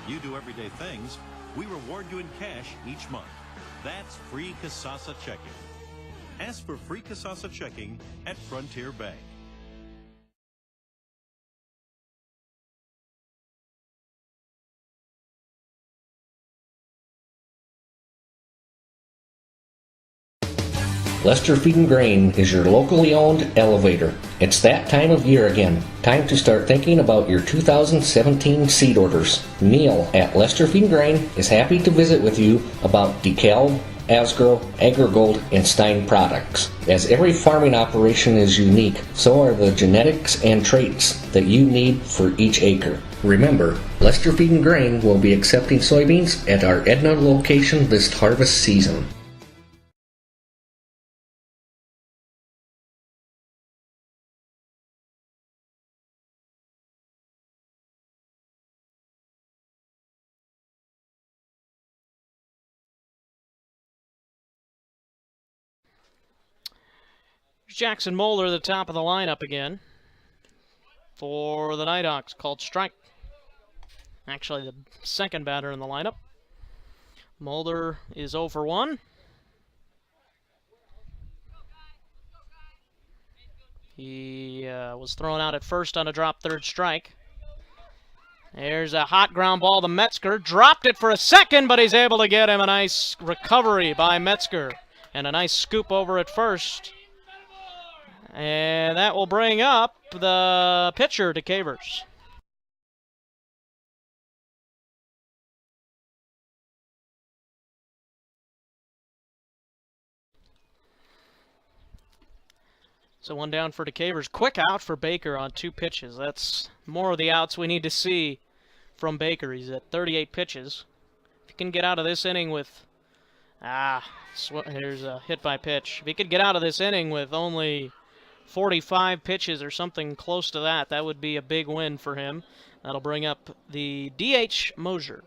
You do everyday things, we reward you in cash each month. That's free Kasasa checking. Ask for free Kasasa checking at Frontier Bank. Lester Feed and Grain is your locally owned elevator. It's that time of year again. Time to start thinking about your 2017 seed orders. Neil at Lester Feed and Grain is happy to visit with you about DeKalb, Asgrow, AgriGold, and Stein products. As every farming operation is unique, so are the genetics and traits that you need for each acre. Remember, Lester Feed and Grain will be accepting soybeans at our Edna location this harvest season. Jackson Moeller, the top of the lineup again for the Nighthawks, called strike. Actually, the second batter in the lineup. Mulder is 0 for 1. He was thrown out at first on a drop third strike. There's a hot ground ball to Metzger. Dropped it for a second, but he's able to get him. A nice recovery by Metzger. And a nice scoop over at first. And that will bring up the pitcher to Cavers. So one down for DeCavers. Quick out for Baker on 2 pitches. That's more of the outs we need to see from Baker. He's at 38 pitches. If he can get out of this inning with... here's a hit by pitch. If he could get out of this inning with only 45 pitches or something close to that, that would be a big win for him. That'll bring up the DH Mosier.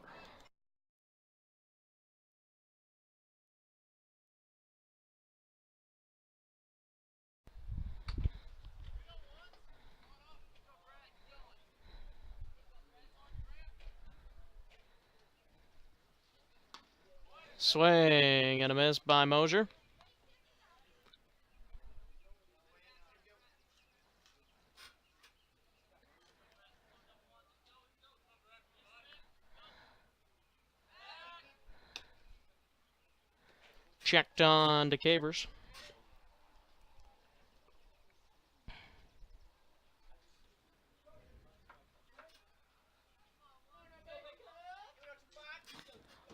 Swing and a miss by Mosier. Checked on DeCavers.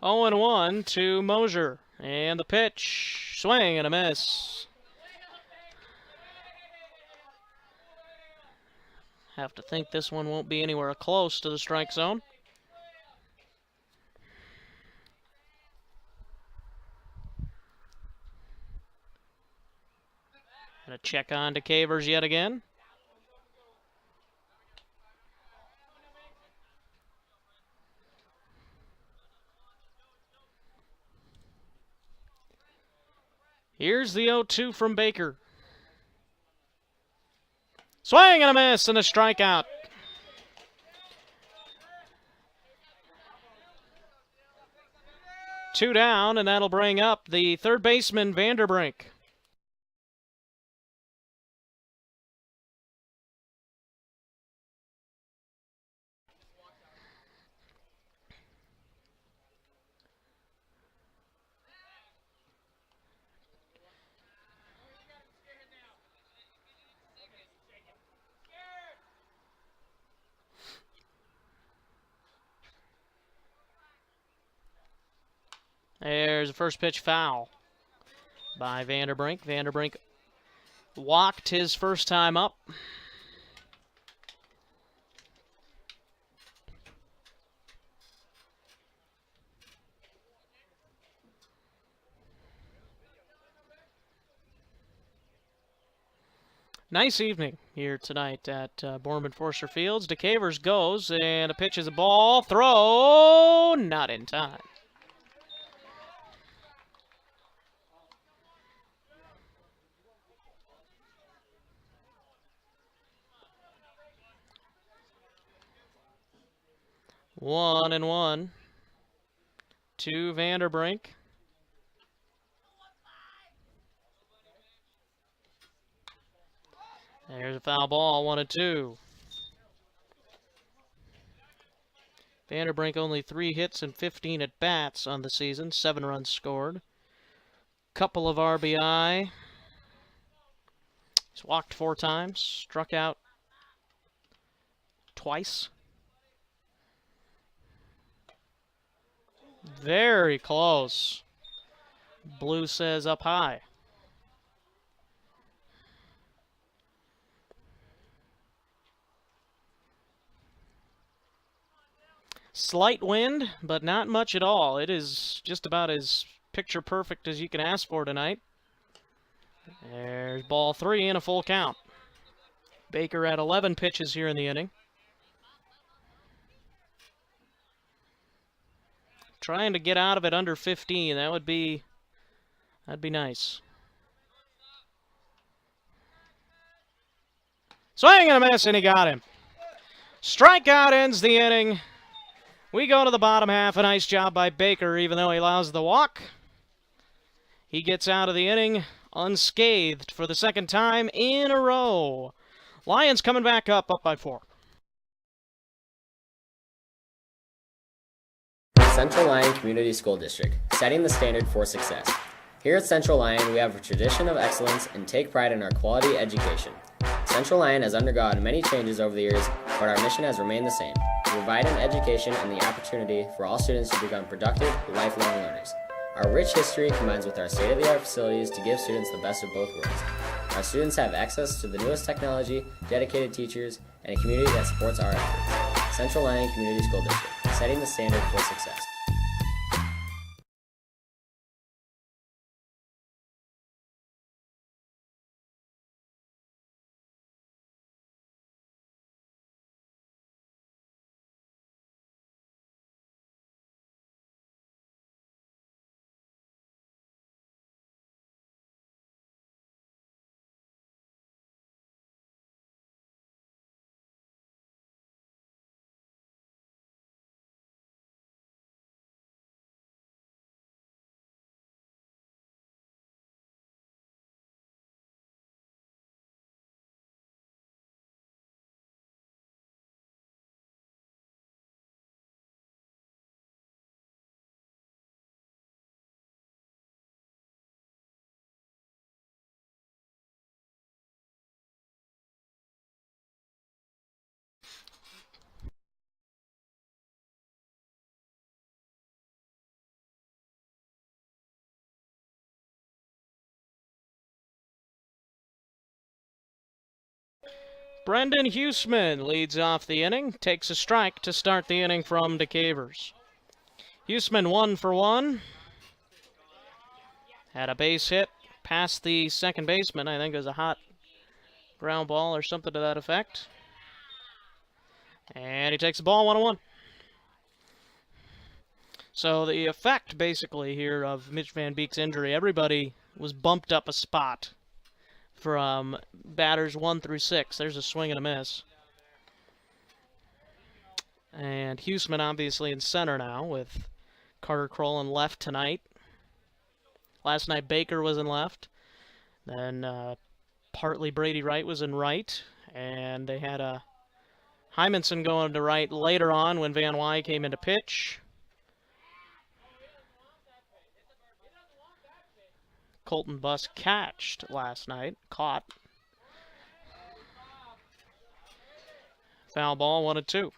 Oh and 1 to Mosier. And the pitch. Swing and a miss. Have to think this one won't be anywhere close to the strike zone. And a check on to Cavers yet again. Here's the 0-2 from Baker. Swing and a miss and a strikeout. Two down, and that'll bring up the third baseman, Vanderbrink. There's a first pitch foul by Vanderbrink. Vanderbrink walked his first time up. Nice evening here tonight at Borman-Forster Fields. DeCavers goes, and a pitch is a ball. Throw, not in time. One and 1 to Vanderbrink. There's a foul ball, 1-2. Vanderbrink only 3 hits and 15 at-bats on the season, 7 runs scored. Couple of RBI He's walked 4 times, struck out twice. Very close. Blue says up high. Slight wind, but not much at all. It is just about as picture perfect as you can ask for tonight. There's ball 3 and a full count. Baker at 11 pitches here in the inning. Trying to get out of it under 15. That'd be nice. Swing and a miss, and he got him. Strikeout ends the inning. We go to the bottom half. A nice job by Baker, even though he allows the walk. He gets out of the inning unscathed for the second time in a row. Lions coming back up by 4. Central Lyon Community School District, setting the standard for success. Here at Central Lyon, we have a tradition of excellence and take pride in our quality education. Central Lyon has undergone many changes over the years, but our mission has remained the same: to provide an education and the opportunity for all students to become productive, lifelong learners. Our rich history combines with our state-of-the-art facilities to give students the best of both worlds. Our students have access to the newest technology, dedicated teachers, and a community that supports our efforts. Central Lyon Community School District, setting the standard for success. Brendan Huseman leads off the inning, takes a strike to start the inning from DeCavers. Huseman 1 for 1. Had a base hit past the second baseman. I think it was a hot ground ball or something to that effect. And he takes the ball 1-1. So the effect, basically, here of Mitch Van Beek's injury, everybody was bumped up a spot from batters 1 through 6. There's a swing and a miss. And Huseman obviously in center now with Carter Kroll in left tonight. Last night Baker was in left. Then partly Brady Wright was in right. And they had a Hymanson going to right later on when Van Wy came into pitch. Colton Buss caught last night. Foul ball, 1-2.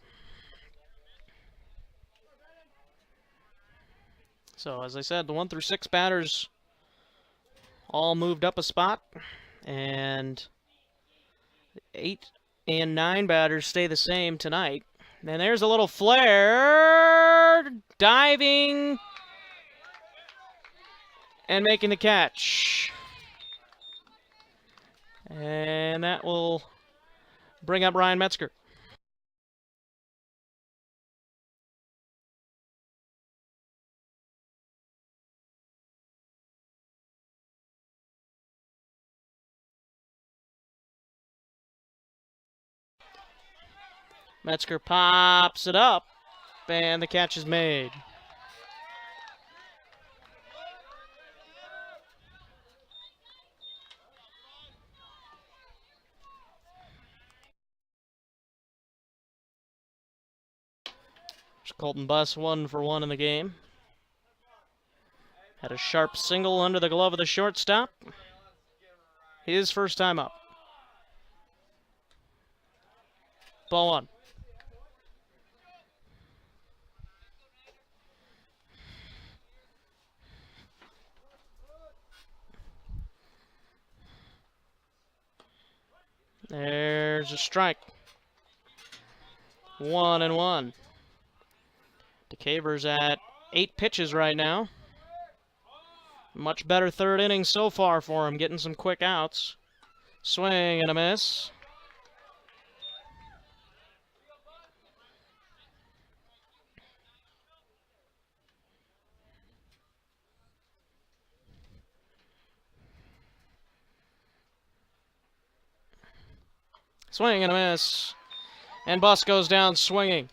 So, as I said, the 1 through 6 batters all moved up a spot. And 8 and 9 batters stay the same tonight. And there's a little flare. Diving. And making the catch. And that will bring up Ryan Metzger. Metzger pops it up, and the catch is made. Colton Buss 1 for 1 in the game. Had a sharp single under the glove of the shortstop. His first time up. Ball one. There's a strike. 1-1. DeCaver's at 8 pitches right now. Much better third inning so far for him, getting some quick outs. Swing and a miss. Swing and a miss. And Bus goes down swinging.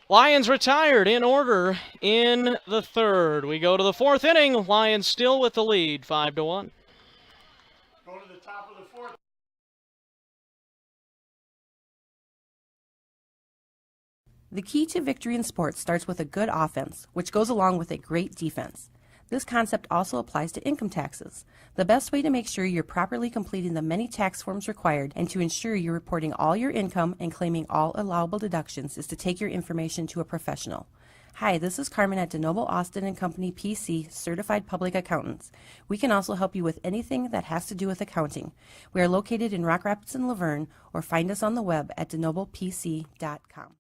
Lions retired in order in the third. We go to the fourth inning. Lions still with the lead, 5-1. Go to the top of the fourth. The key to victory in sports starts with a good offense, which goes along with a great defense. This concept also applies to income taxes. The best way to make sure you're properly completing the many tax forms required and to ensure you're reporting all your income and claiming all allowable deductions is to take your information to a professional. Hi, this is Carmen at DeNoble Austin & Company PC, Certified Public Accountants. We can also help you with anything that has to do with accounting. We are located in Rock Rapids and Laverne, or find us on the web at denoblepc.com.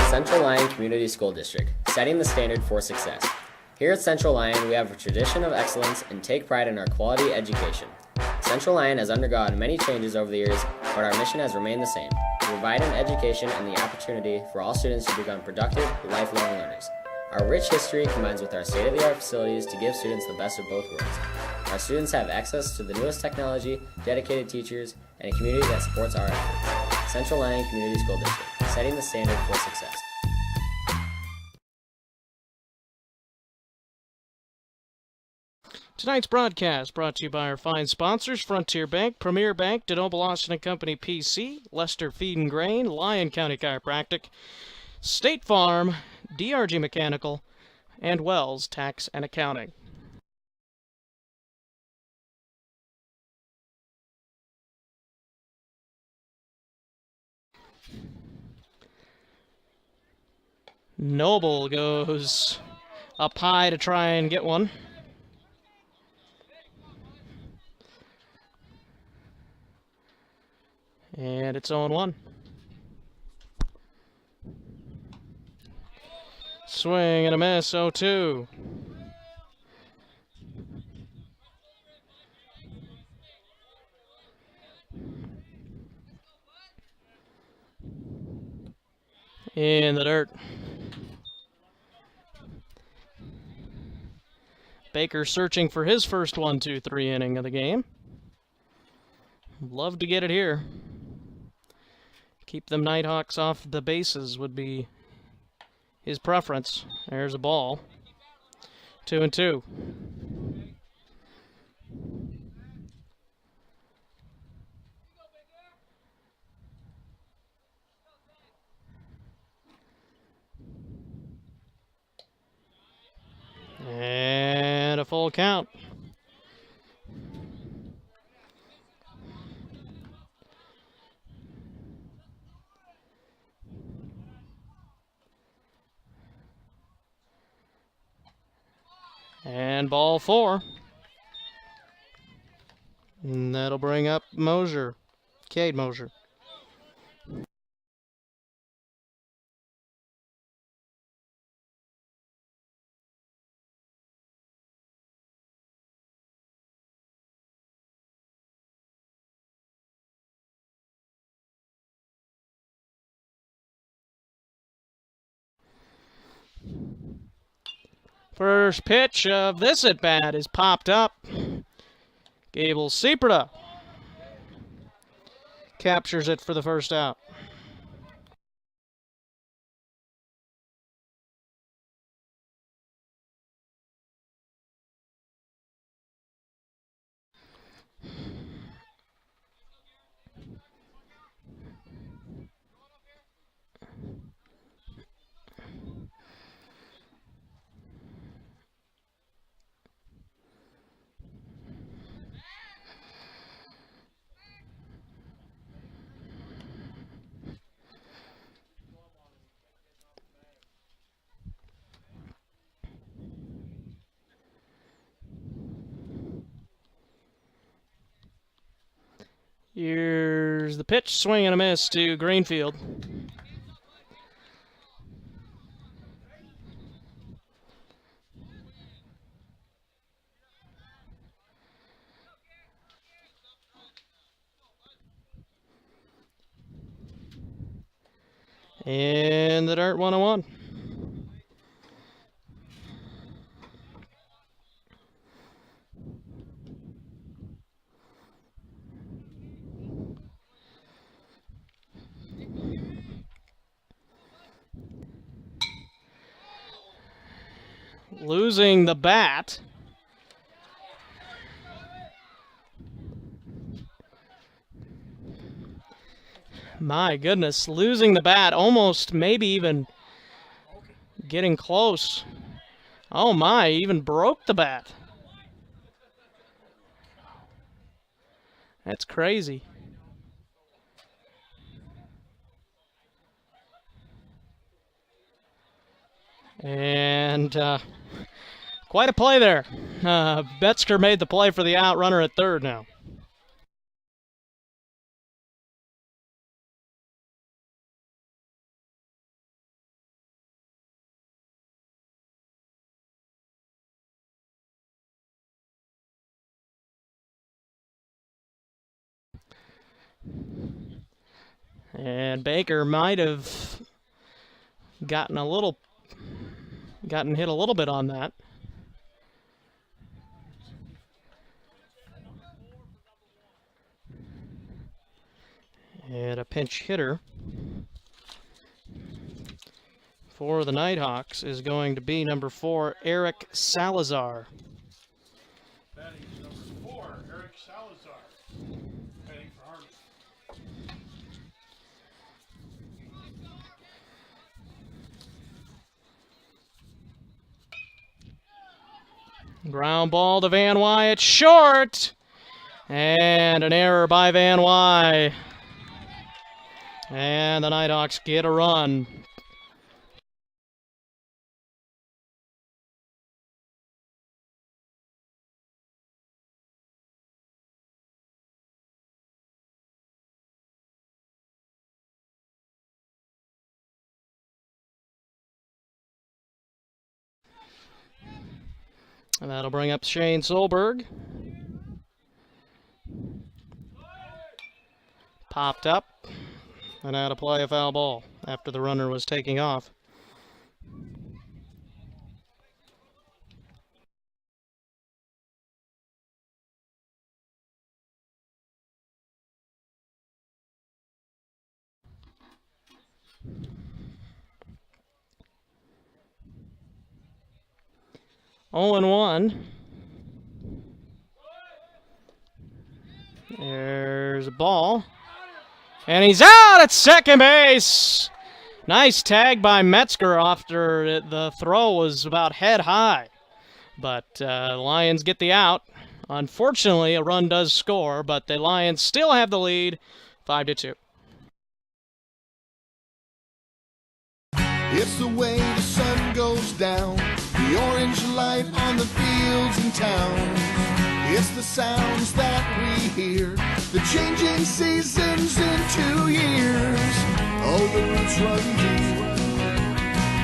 Central Lyon Community School District, setting the standard for success. Here at Central Lyon, we have a tradition of excellence and take pride in our quality education. Central Lyon has undergone many changes over the years, but our mission has remained the same: to provide an education and the opportunity for all students to become productive, lifelong learners. Our rich history combines with our state-of-the-art facilities to give students the best of both worlds. Our students have access to the newest technology, dedicated teachers, and a community that supports our efforts. Central Lyon Community School District, setting the standard for success. Tonight's broadcast brought to you by our fine sponsors: Frontier Bank, Premier Bank, DeNoble Austin & Company PC, Lester Feed and Grain, Lyon County Chiropractic, State Farm, DRG Mechanical, and Wells Tax and Accounting. Noble goes up high to try and get one. And it's 0-1. Swing and a miss, 0-2. In the dirt. Baker searching for his first 1-2-3 inning of the game. Love to get it here. Keep them Nighthawks off the bases would be his preference. There's a ball. 2-2. And a full count. And ball 4. And that'll bring up Mosier, Cade Mosier. First pitch of this at-bat is popped up. Gable Seaperda captures it for the first out. Here's the pitch, swing and a miss to Greenfield. And the dirt 1-1. Losing the bat. My goodness, losing the bat, almost maybe even getting close. Oh my, even broke the bat. That's crazy. And quite a play there. Metzger made the play for the out, runner at third now. And Baker might have gotten hit a little bit on that. And a pinch hitter for the Nighthawks is going to be number 4, Eric Salazar. Batting number 4, Eric Salazar. Batting for Harmony. Ground ball to Van Wyatt, short! And an error by Van Wy. And the Nighthawks get a run. And that'll bring up Shane Solberg. Popped up and out of play, a foul ball after the runner was taking off. Oh and 1. There's a ball. And he's out at second base. Nice tag by Metzger after the throw was about head high. But Lions get the out. Unfortunately, a run does score, but the Lions still have the lead, 5-2. It's the way the sun goes down, the orange light on the fields and towns. It's the sounds that we hear, the changing seasons in 2 years. Oh, the roots run deep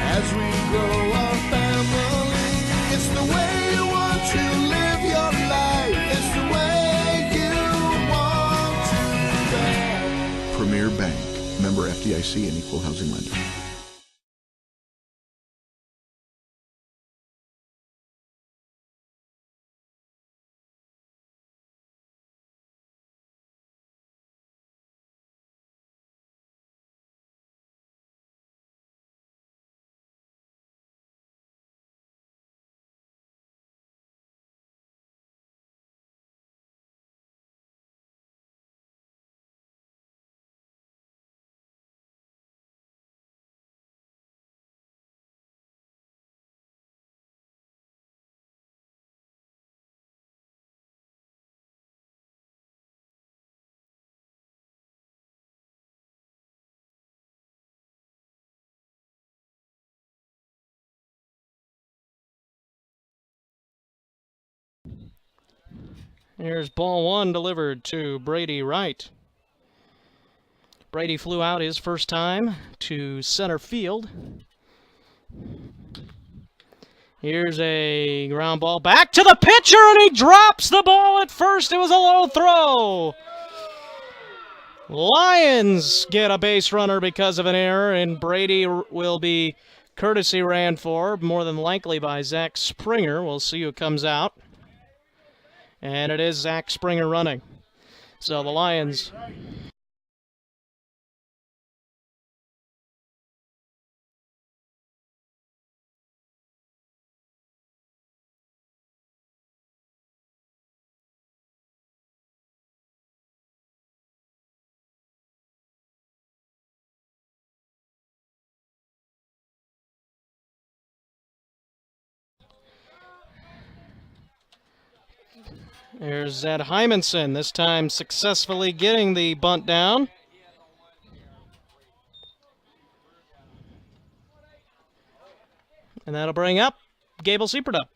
as we grow our family. It's the way you want to live your life. It's the way you want to be. Premier Bank, member FDIC and equal housing lender. Here's ball 1 delivered to Brady Wright. Brady flew out his first time to center field. Here's a ground ball back to the pitcher, and he drops the ball at first. It was a low throw. Lions get a base runner because of an error, and Brady will be courtesy ran for, more than likely by Zach Springer. We'll see who comes out. And it is Zach Springer running. So the Lions... There's Zed Hymanson, this time successfully getting the bunt down. And that'll bring up Gable Seaperdup.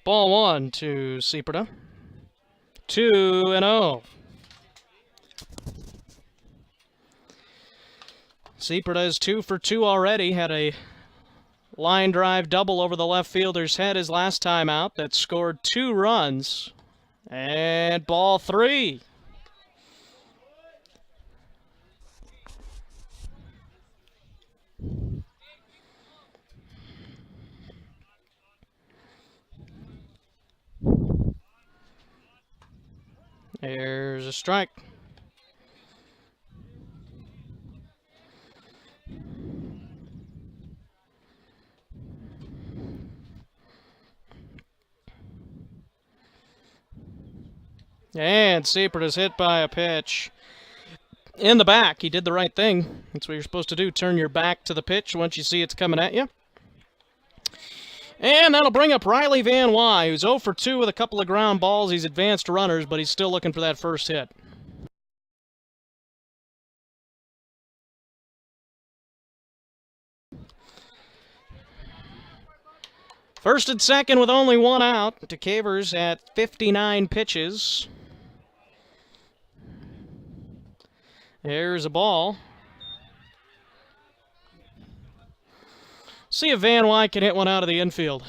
Ball 1 to Seaperda. 2-0. Seaperda is 2 for 2 already. Had a line drive double over the left fielder's head his last time out that scored 2 runs. And ball 3. There's a strike. And Seipert is hit by a pitch in the back. He did the right thing. That's what you're supposed to do. Turn your back to the pitch once you see it's coming at you. And that'll bring up Riley Van Wy, who's 0 for 2 with a couple of ground balls. He's advanced runners, but he's still looking for that first hit. First and second with only 1 out. DeCavers at 59 pitches. There's a ball. See if Van Wy can hit one out of the infield.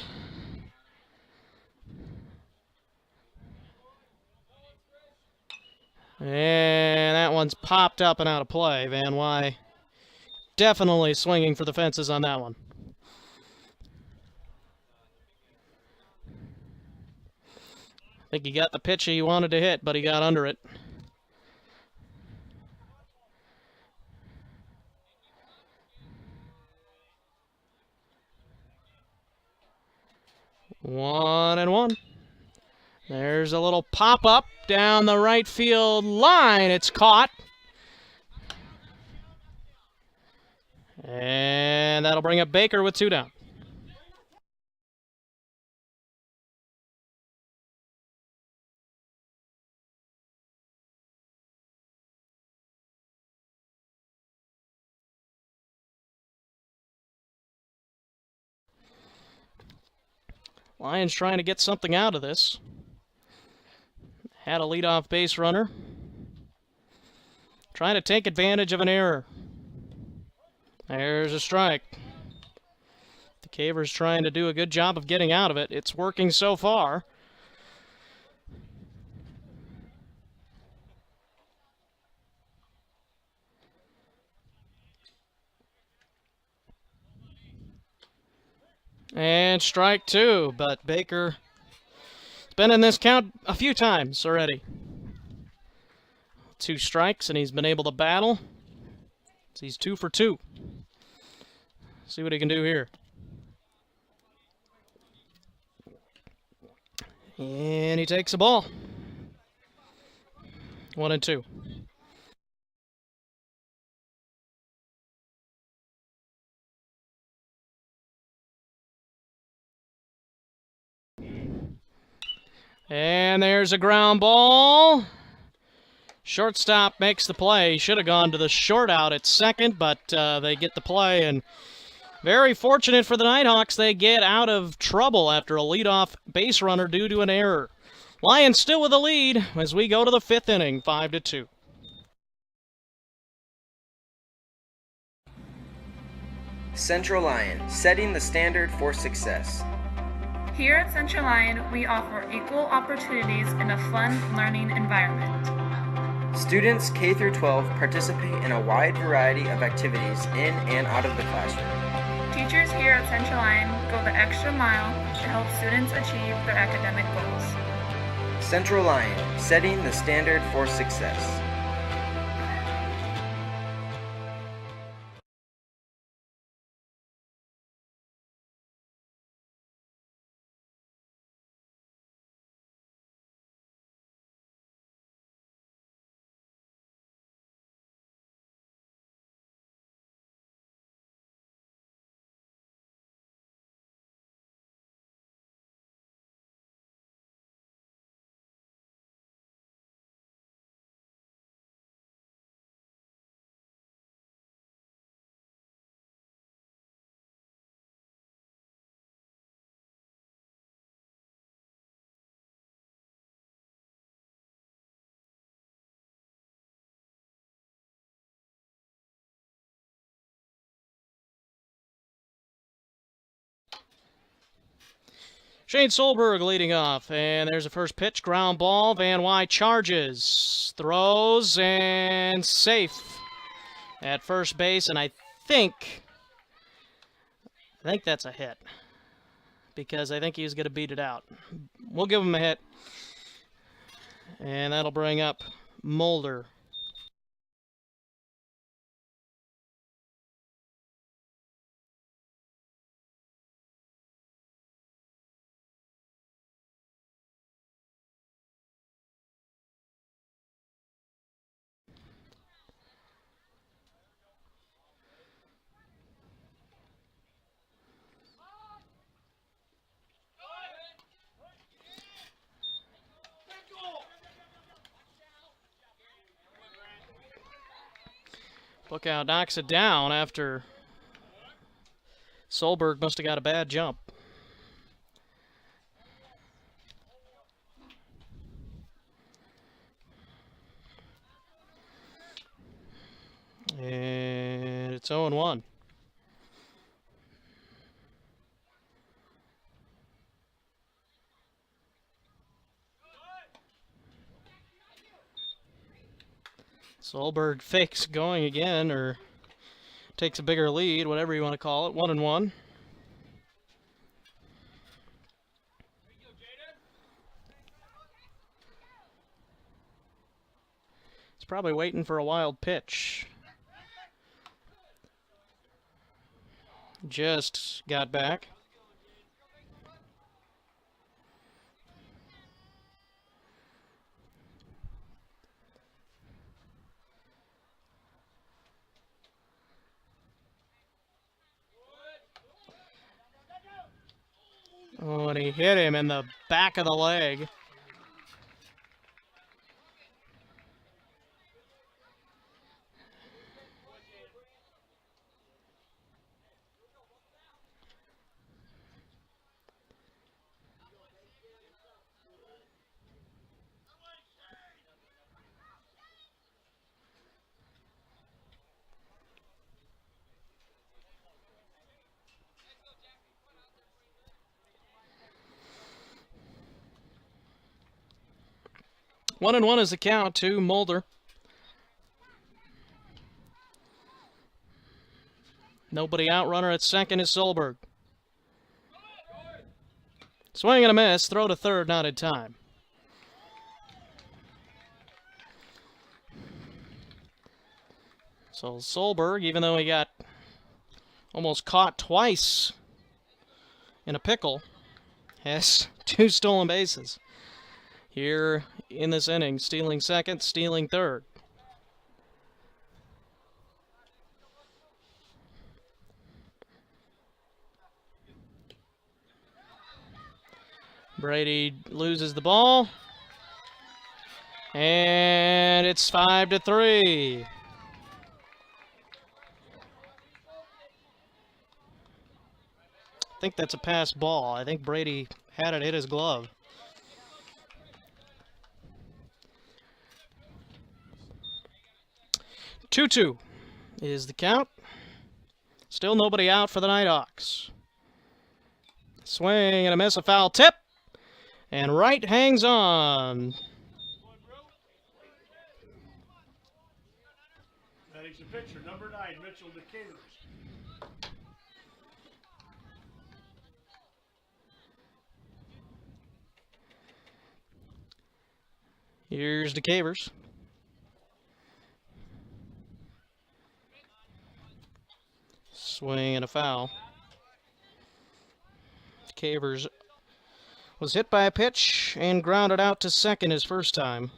And that one's popped up and out of play. Van Wy definitely swinging for the fences on that one. I think he got the pitch he wanted to hit, but he got under it. One and one. There's a little pop-up down the right field line. It's caught. And that'll bring up Baker with 2 down. Lions trying to get something out of this. Had a leadoff base runner. Trying to take advantage of an error. There's a strike. DeCavers trying to do a good job of getting out of it. It's working so far. And strike 2, but Baker has been in this count a few times already. 2 strikes, and he's been able to battle. So he's 2 for 2. See what he can do here. And he takes a ball. 1 and 2. And there's a ground ball. Shortstop makes the play. Should have gone to the short out at second, but they get the play. And very fortunate for the Nighthawks, they get out of trouble after a leadoff base runner due to an error. Lions still with a lead as we go to the 5th inning, 5-2. Central Lyon, setting the standard for success. Here at Central Lyon, we offer equal opportunities in a fun learning environment. Students K through 12 participate in a wide variety of activities in and out of the classroom. Teachers here at Central Lyon go the extra mile to help students achieve their academic goals. Central Lyon, setting the standard for success. Shane Solberg leading off, and there's a first pitch, ground ball. Van Wy charges, throws, and safe at first base. And I think that's a hit because I think he's going to beat it out. We'll give him a hit, and that'll bring up Mulder. Bookout knocks it down after Solberg must have got a bad jump. And it's 0-1. Solberg fakes going again, or takes a bigger lead, whatever you want to call it. 1-1. He's probably waiting for a wild pitch. Just got back. Oh, and he hit him in the back of the leg. One and one is the count to Mulder. Nobody out. Runner at second is Solberg. Swing and a miss. Throw to third, not in time. So Solberg, even though he got almost caught twice in a pickle, has 2 stolen bases here in this inning, stealing second, stealing third. Brady loses the ball. And it's 5-3. I think that's a pass ball. I think Brady had it hit his glove. Two-two is the count. Still nobody out for the Nighthawks. Swing and a miss, a foul tip. And Wright hangs on. Batting's a pitcher, number 9, Mitchell Decatur. Here's DeCavers. Swing and a foul. DeCavers was hit by a pitch and grounded out to second his first time.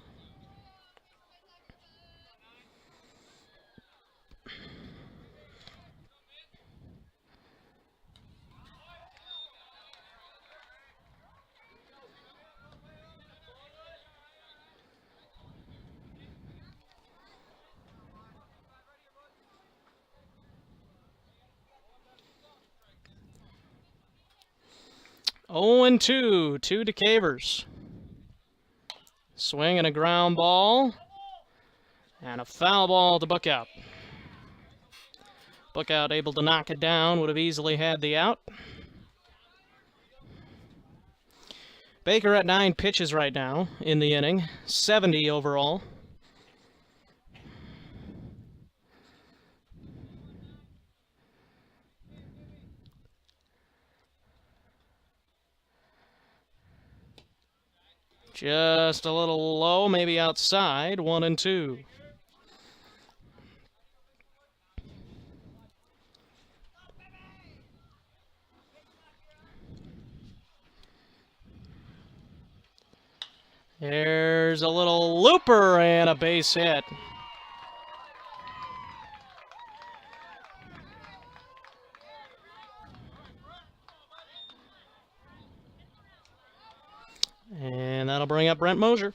Oh, and 2 to DeCavers. Swing and a ground ball. And a foul ball to Bookout. Bookout able to knock it down, would have easily had the out. Baker at 9 pitches right now in the inning, 70 overall. Just a little low, maybe outside, 1 and 2. There's a little looper and a base hit. And that'll bring up Brett Mosier.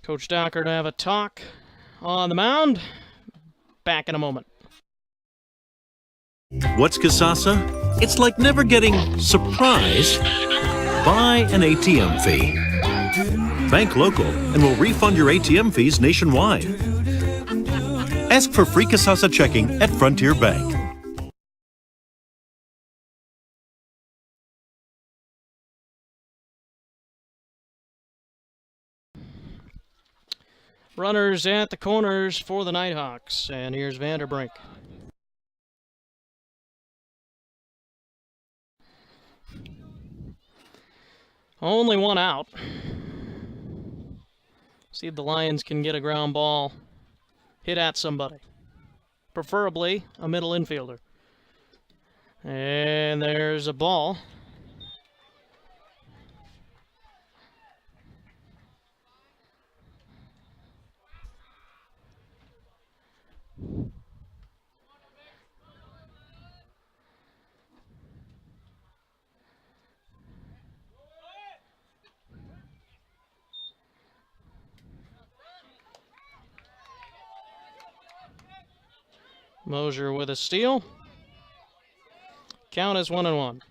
Coach Docker to have a talk on the mound. Back in a moment. What's Kasasa? It's like never getting surprised by an ATM fee. Bank local and we'll refund your ATM fees nationwide. Ask for free Kasasa checking at Frontier Bank. Runners at the corners for the Nighthawks, and here's Vanderbrink. Only one out. See if the Lions can get a ground ball hit at somebody, preferably a middle infielder. And there's a ball. Mosier with a steal. Count is 1-1.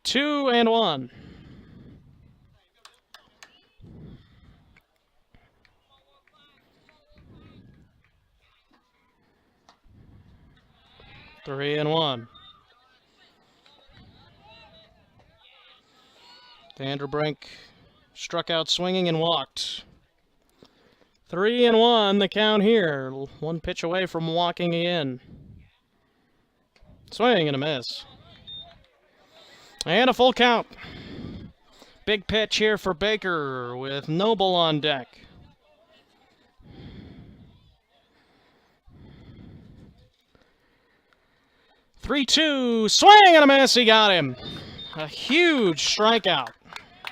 Two and one. 3-1. Vanderbrink struck out swinging and walked. 3-1 the count here. One pitch away from walking in. Swing and a miss. And a full count. Big pitch here for Baker with Noble on deck. Three-two, swing and a miss, he got him. A huge strikeout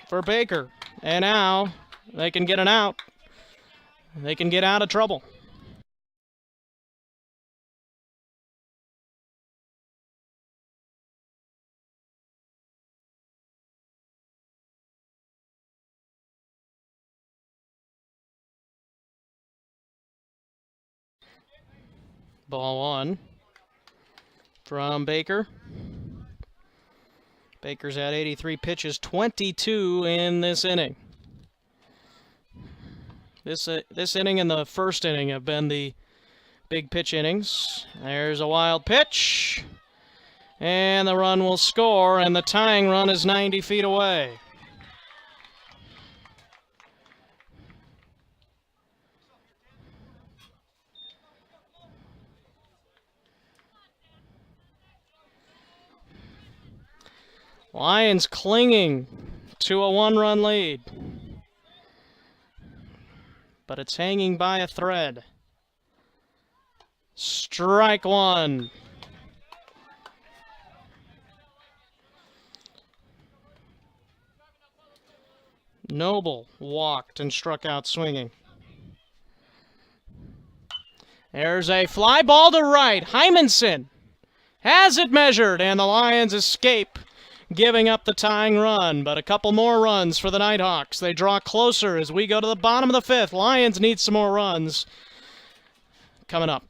for Baker. And now they can get an out. They can get out of trouble. Ball one from Baker. Baker's had 83 pitches, 22 in this inning. This inning and the first inning have been the big pitch innings. There's a wild pitch. And the run will score, and the tying run is 90 feet away. Lions clinging to a one-run lead. But it's hanging by a thread. Strike one. Noble walked and struck out swinging. There's a fly ball to right. Hymanson has it measured, and the Lions escape, giving up the tying run, but a couple more runs for the Nighthawks. They draw closer as we go to the bottom of the fifth. Lions need some more runs coming up.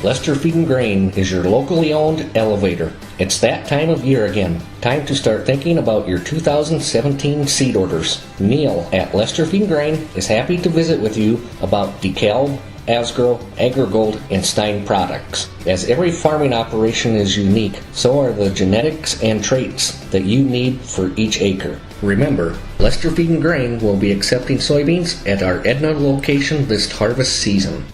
Lester Feed and Grain is your locally owned elevator. It's that time of year again. Time to start thinking about your 2017 seed orders. Neil at Lester Feed and Grain is happy to visit with you about DeKalb, Asgrow, AgriGold, and Stein products. As every farming operation is unique, so are the genetics and traits that you need for each acre. Remember, Lester Feed and Grain will be accepting soybeans at our Edna location this harvest season.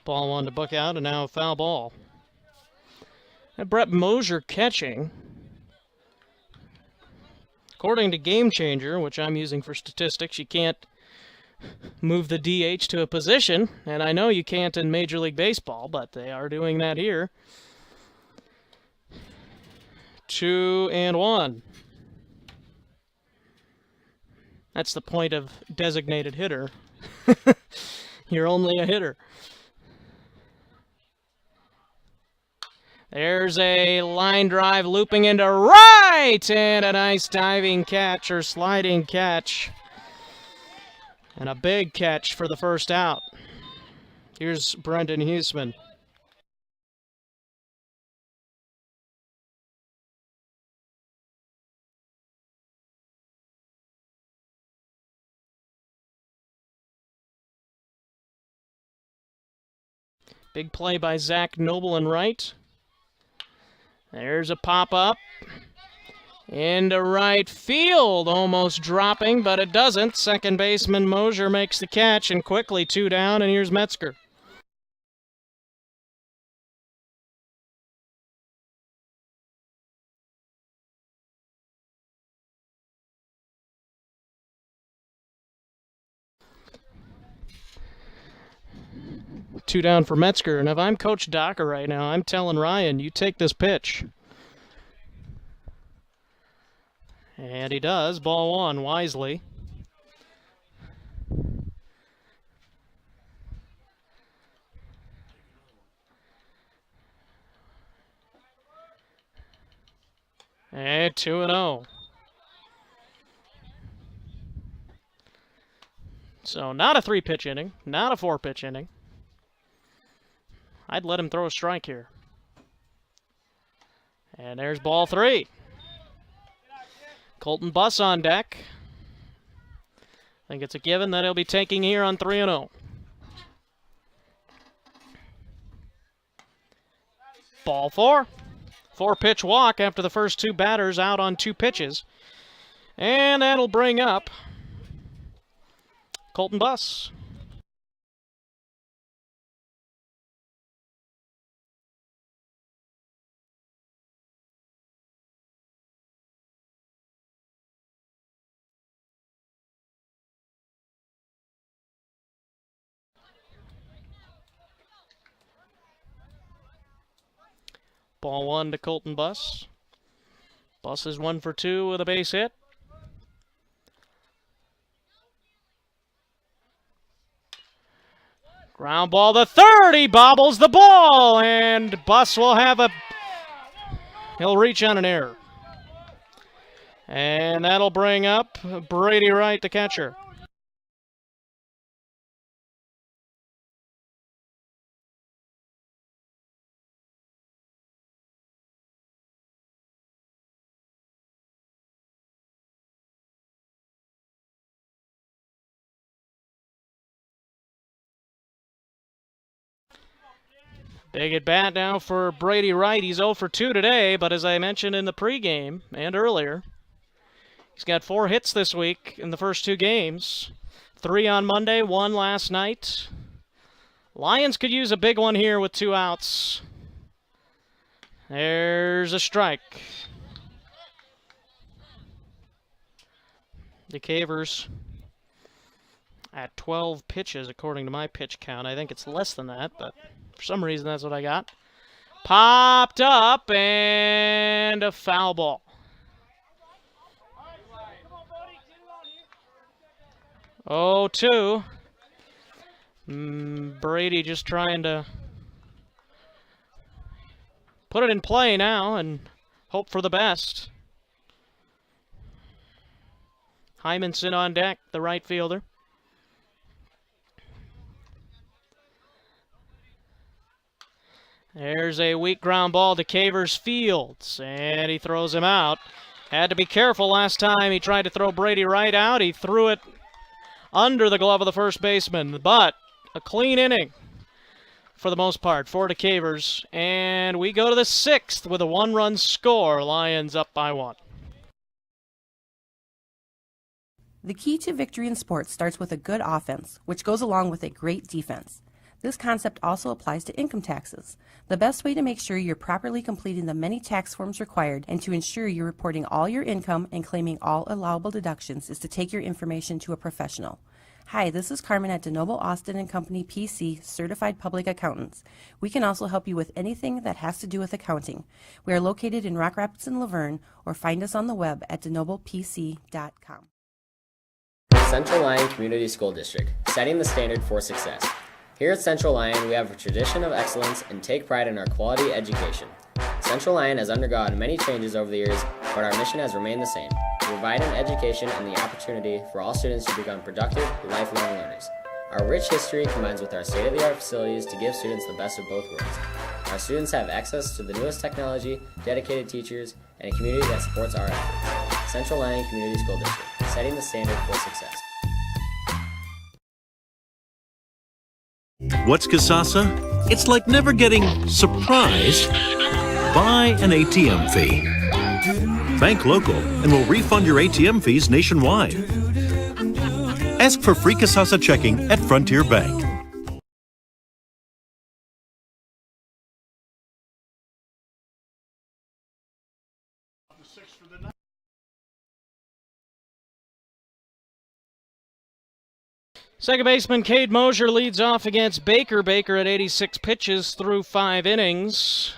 Ball one to book out, and now a foul ball. And Brett Mosier catching. According to Game Changer, which I'm using for statistics, you can't move the DH to a position, and I know you can't in Major League Baseball, but they are doing that here. 2-1. That's the point of designated hitter. You're only a hitter. There's a line drive looping into right, and a nice diving catch or sliding catch. And a big catch for the first out. Here's Brendan Huseman. Big play by Zach Noble in right. There's a pop-up. Into right field, almost dropping, but it doesn't. Second baseman Mosier makes the catch, and quickly 2 down, and here's Metzger. Two down for Metzger, and if I'm Coach Docker right now, I'm telling Ryan, you take this pitch. And he does. Ball one, wisely. And 2-0. So not a 3-pitch inning, not a 4-pitch inning. I'd let him throw a strike here. And there's ball 3. Colton Buss on deck. I think it's a given that he'll be taking here on 3-0. Ball 4. 4-pitch walk after the first 2 batters out on 2 pitches. And that'll bring up Colton Buss. Ball 1 to Colton Buss. Buss is 1 for 2 with a base hit. Ground ball to third. He bobbles the ball, and Buss will have he'll reach on an error. And that'll bring up Brady Wright, the catcher. Big at bat now for Brady Wright. He's 0 for 2 today, but as I mentioned in the pregame and earlier, he's got 4 hits this week in the first 2 games. 3 on Monday, 1 last night. Lions could use a big one here with 2 outs. There's a strike. The Cavers at 12 pitches according to my pitch count. I think it's less than that, but for some reason, that's what I got. Popped up, and a foul ball. Oh, 2. Brady just trying to put it in play now and hope for the best. Hymanson on deck, the right fielder. There's a weak ground ball to Cavers Fields, and he throws him out. Had to be careful last time he tried to throw Brady Wright out. He threw it under the glove of the first baseman, but a clean inning for the most part for the Cavers. And we go to the 6th with a 1-run score. Lions up by 1. The key to victory in sports starts with a good offense, which goes along with a great defense. This concept also applies to income taxes. The best way to make sure you're properly completing the many tax forms required and to ensure you're reporting all your income and claiming all allowable deductions is to take your information to a professional. Hi, this is Carmen at DeNoble Austin & Company PC, Certified Public Accountants. We can also help you with anything that has to do with accounting. We are located in Rock Rapids and Laverne, or find us on the web at denoblepc.com. Central Lyon Community School District, setting the standard for success. Here at Central Lyon, we have a tradition of excellence and take pride in our quality education. Central Lyon has undergone many changes over the years, but our mission has remained the same: to provide an education and the opportunity for all students to become productive, lifelong learners. Our rich history combines with our state-of-the-art facilities to give students the best of both worlds. Our students have access to the newest technology, dedicated teachers, and a community that supports our efforts. Central Lyon Community School District, setting the standard for success. What's Kasasa? It's like never getting surprised by an ATM fee. Bank local and we'll refund your ATM fees nationwide. Ask for free Kasasa checking at Frontier Bank. Second baseman Cade Mosier leads off against Baker. Baker at 86 pitches through 5 innings.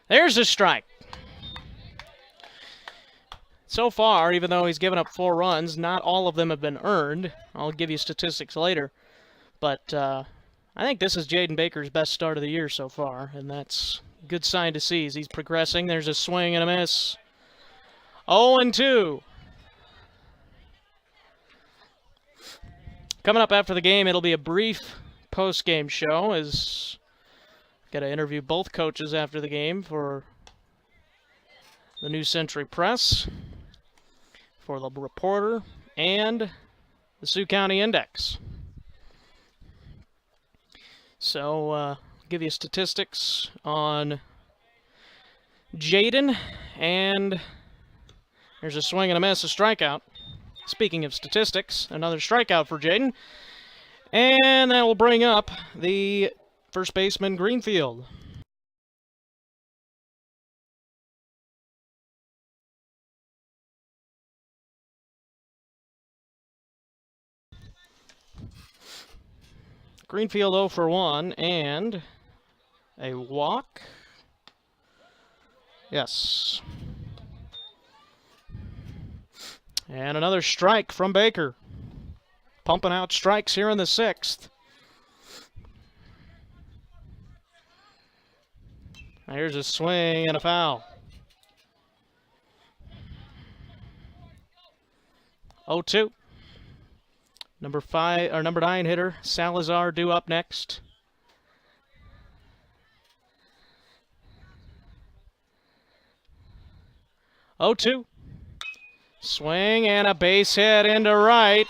There's a strike. So far, even though he's given up 4 runs, not all of them have been earned. I'll give you statistics later. But I think this is Jaden Baker's best start of the year so far, and that's a good sign to see as he's progressing. There's a swing and a miss. 0-2. Coming up after the game, it'll be a brief post-game show as got to interview both coaches after the game for the New Century Press, for the Reporter, and the Sioux County Index. So, give you statistics on Jaden, and there's a swing and a miss, a strikeout. Speaking of statistics, another strikeout for Jaden. And that will bring up the first baseman, Greenfield. Greenfield 0 for 1 and a walk. Yes. And another strike from Baker. Pumping out strikes here in the 6th. Here's a swing and a foul. 0-2. Number 9 hitter Salazar due up next. Oh, 2. Swing and a base hit into right.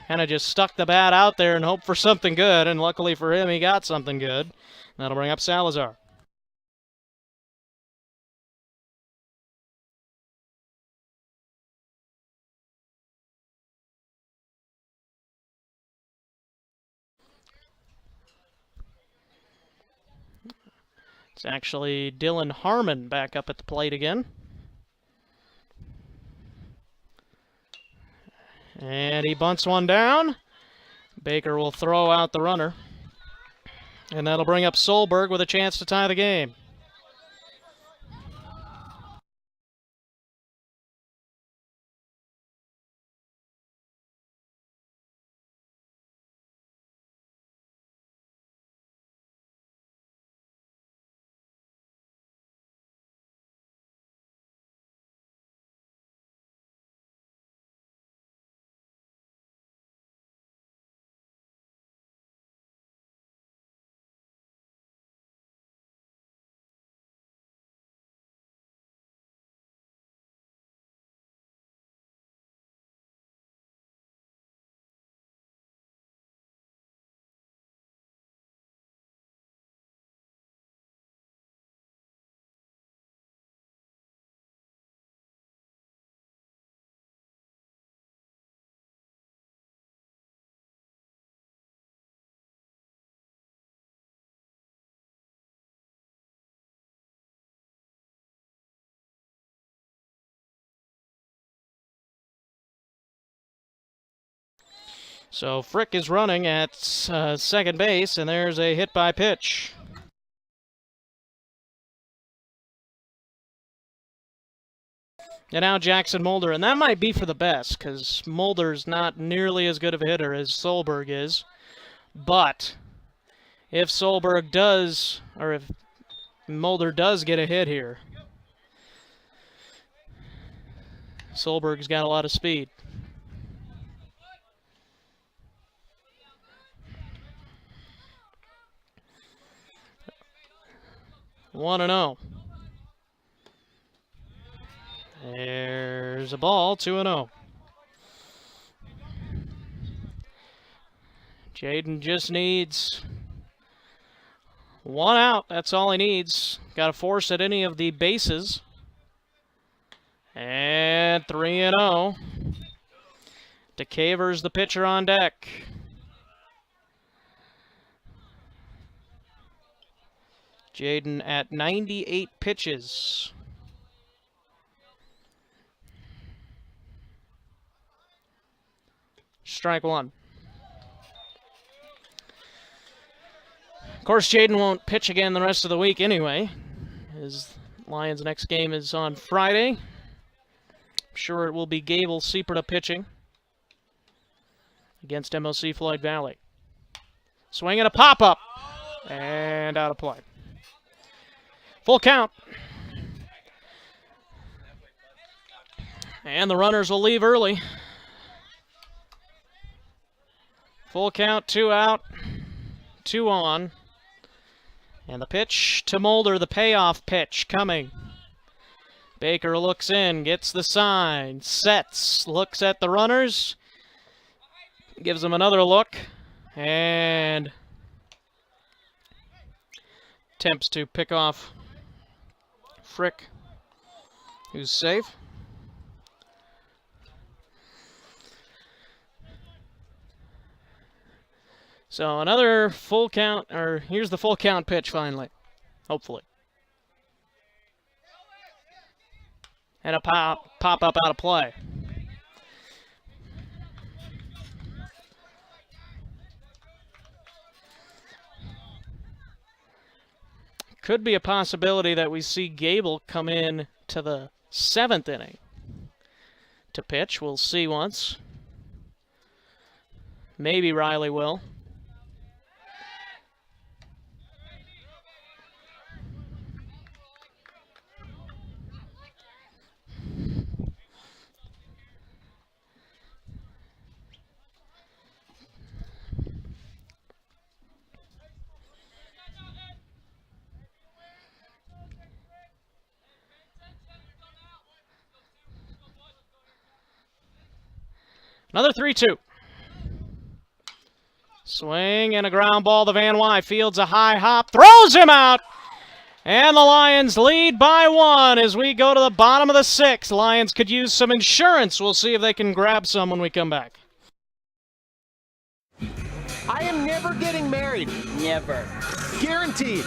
Kind of just stuck the bat out there and hoped for something good, and luckily for him, he got something good. That'll bring up Salazar. It's actually Dylan Harmon back up at the plate again. And he bunts one down. Baker will throw out the runner. And that'll bring up Solberg with a chance to tie the game. So Frick is running at second base, and there's a hit by pitch. And now Jackson Mulder, and that might be for the best, because Mulder's not nearly as good of a hitter as Solberg is. But if Solberg does, or if Mulder does get a hit here, Solberg's got a lot of speed. One and 0. There's a ball, 2-0. Jaden just needs one out. That's all he needs. Got to force at any of the bases. And 3-0. DeCaver's the pitcher on deck. Jaden at 98 pitches. Strike one. Of course, Jaden won't pitch again the rest of the week anyway. His Lions' next game is on Friday. I'm sure it will be Gable Seaperta pitching against MOC Floyd Valley. Swing and a pop-up. And out of play. Full count. And the runners will leave early. Full count, 2 out, 2 on. And the pitch to Mulder, the payoff pitch coming. Baker looks in, gets the sign, sets, looks at the runners, gives them another look, and attempts to pick off Frick, who's safe. So another full count, or here's the full count pitch finally, hopefully. And a pop up out of play. Could be a possibility that we see Gable come in to the 7th inning to pitch. We'll see once. Maybe Riley will. Another 3-2. Swing and a ground ball to Van Wy. Fields a high hop. Throws him out. And the Lions lead by 1 as we go to the bottom of the 6th. Lions could use some insurance. We'll see if they can grab some when we come back. I am never getting married. Never. Guaranteed.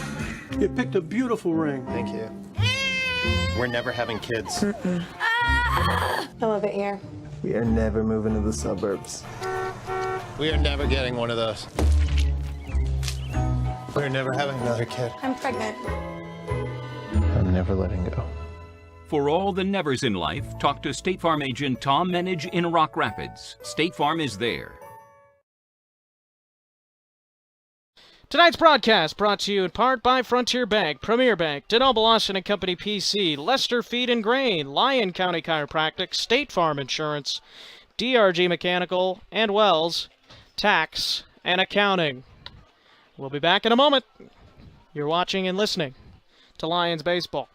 You picked a beautiful ring. Thank you. We're never having kids. I love it here. We are never moving to the suburbs. We are never getting one of those. We're never having another kid. I'm pregnant. I'm never letting go. For all the nevers in life, talk to State Farm agent Tom Menage in Rock Rapids. State Farm is there. Tonight's broadcast brought to you in part by Frontier Bank, Premier Bank, DeNoble Austin & Company PC, Lester Feed and Grain, Lyon County Chiropractic, State Farm Insurance, DRG Mechanical, and Wells Tax and Accounting. We'll be back in a moment. You're watching and listening to Lions Baseball.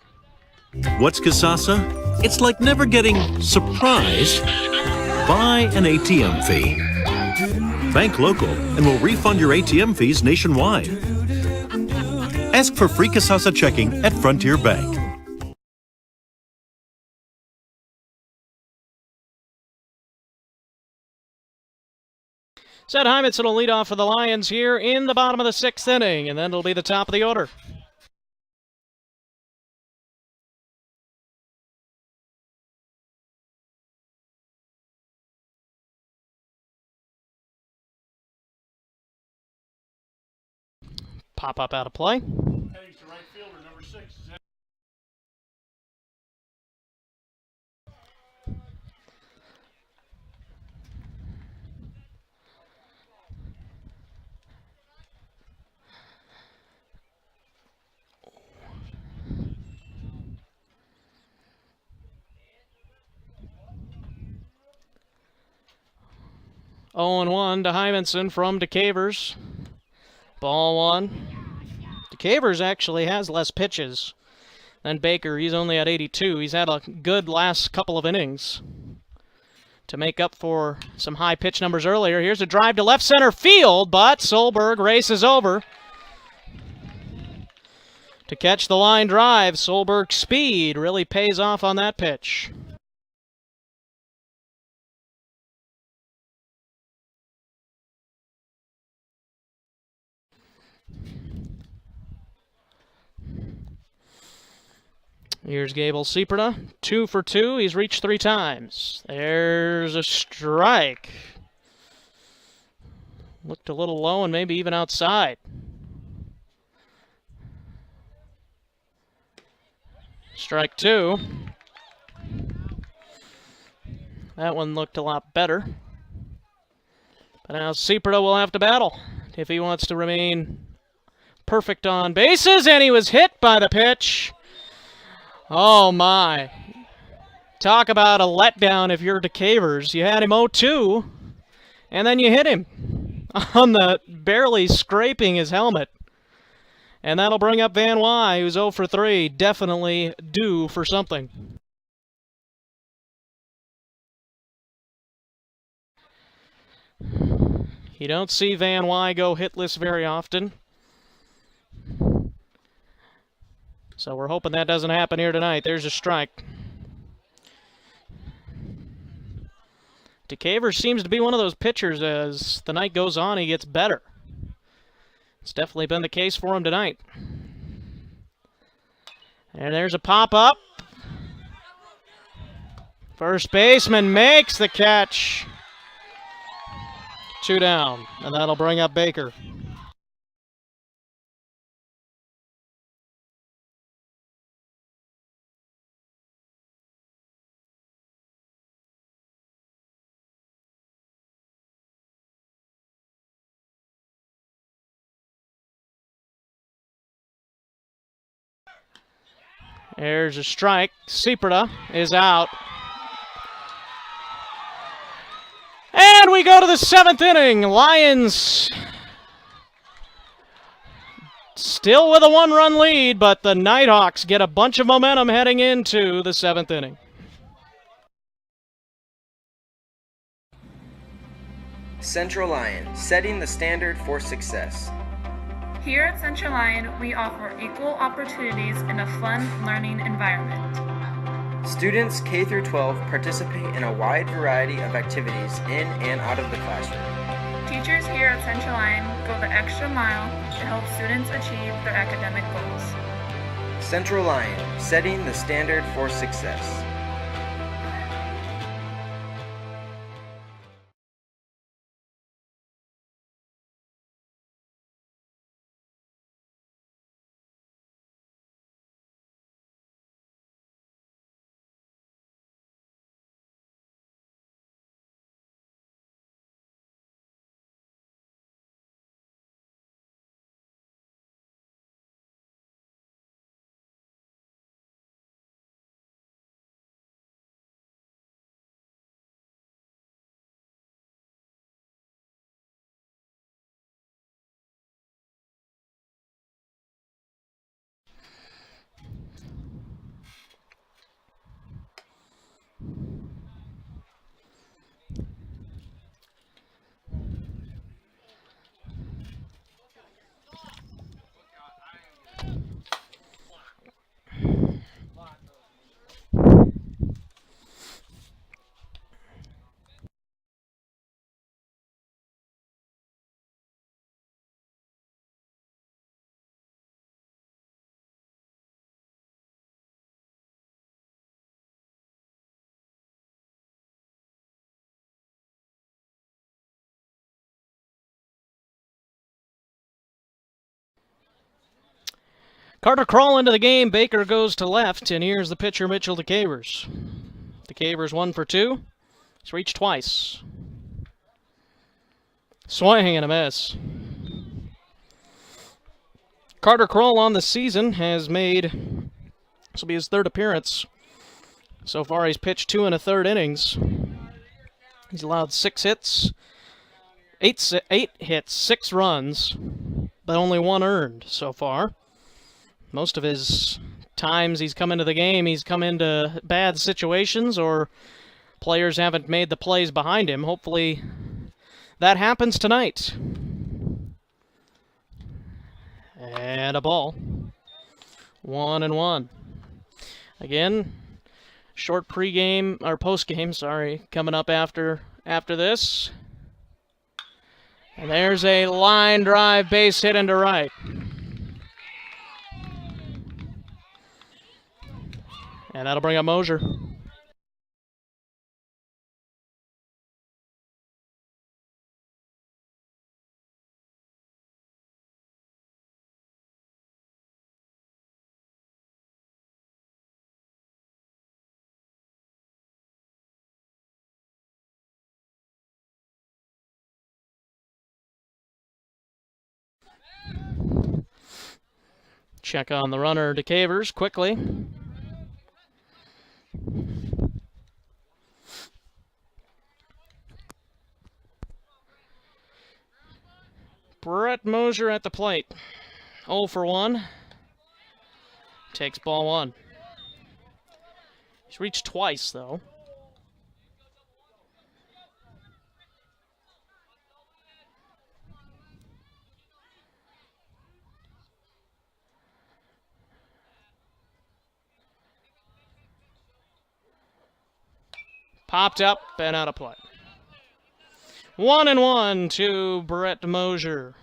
What's Kasasa? It's like never getting surprised by an ATM fee. Bank local and will refund your ATM fees nationwide. Ask for free Kasasa checking at Frontier Bank. Seth Hymanson will lead off for the Lions here in the bottom of the 6th inning, and then it'll be the top of the order. pop up out of play. Heading to right fielder, number 6. 0-1 to Hymanson from DeCavers. Ball 1. DeCavers actually has less pitches than Baker. He's only at 82. He's had a good last couple of innings to make up for some high pitch numbers earlier. Here's a drive to left center field, but Solberg races over to catch the line drive. Solberg's speed really pays off on that pitch. Here's Gable Seperda, 2 for 2. He's reached 3 times. There's a strike. Looked a little low and maybe even outside. Strike 2. That one looked a lot better. But now Seperda will have to battle if he wants to remain perfect on bases, and he was hit by the pitch. Oh my. Talk about a letdown if you're DeCavers. You had him 0-2, and then you hit him on the barely scraping his helmet. And that'll bring up Van Wy, who's 0 for 3, definitely due for something. You don't see Van Wy go hitless very often. So we're hoping that doesn't happen here tonight. There's a strike. DeCavers seems to be one of those pitchers as the night goes on, he gets better. It's definitely been the case for him tonight. And there's a pop-up. First baseman makes the catch. 2 down, and that'll bring up Baker. There's a strike. Seperda is out. And we go to the 7th inning. Lions still with a 1-run lead, but the Nighthawks get a bunch of momentum heading into the 7th inning. Central Lyon, setting the standard for success. Here at Central Lyon, we offer equal opportunities in a fun learning environment. Students K through 12 participate in a wide variety of activities in and out of the classroom. Teachers here at Central Lyon go the extra mile to help students achieve their academic goals. Central Lyon, setting the standard for success. Carter Kroll into the game. Baker goes to left, and here's the pitcher, Mitchell DeCavers. DeCavers 1 for 2. He's reached twice. Swing and a miss. Carter Kroll on the season has made, this will be his 3rd appearance. So far he's pitched 2 1/3 innings. He's allowed 6 hits, 8 hits, 6 runs, but only 1 earned so far. Most of his times he's come into the game, he's come into bad situations or players haven't made the plays behind him. Hopefully that happens tonight. And a ball. 1-1. Again, short pregame, or postgame, sorry, coming up after this. And there's a line drive base hit into right. And that'll bring up Mosier. Check on the runner, DeCavers, quickly. Brett Mosier at the plate. 0 for 1. Takes ball 1. He's reached twice, though. Popped up and out of play. 1-1 to Brett Mosier.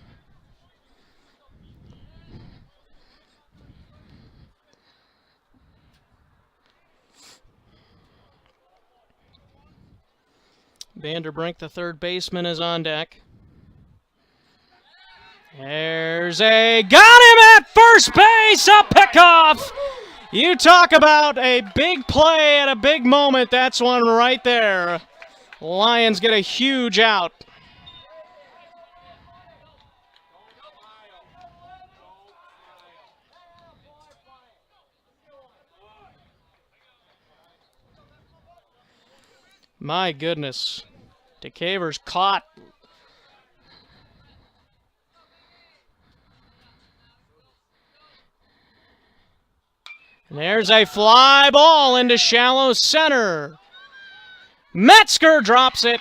Vanderbrink, the 3rd baseman, is on deck. There's a... Got him at first base! A pickoff! You talk about a big play at a big moment. That's one right there. Lions get a huge out. My goodness. DeCavers caught. And there's a fly ball into shallow center. Metzger drops it.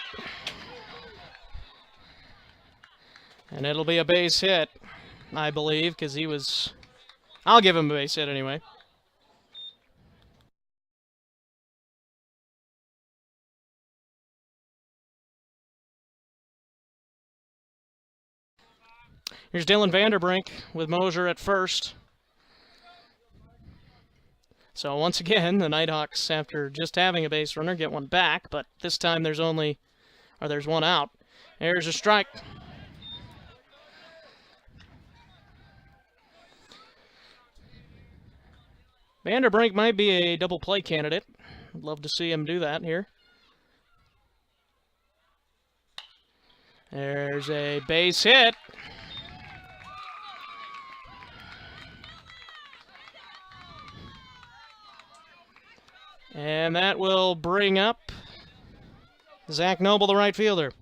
And it'll be a base hit, I believe, because he was... I'll give him a base hit anyway. Here's Dylan Vanderbrink with Mosier at first. So once again, the Nighthawks, after just having a base runner, get one back, but this time there's one out. There's a strike. Vanderbrink might be a double play candidate. I'd love to see him do that here. There's a base hit. And that will bring up Zach Noble, the right fielder.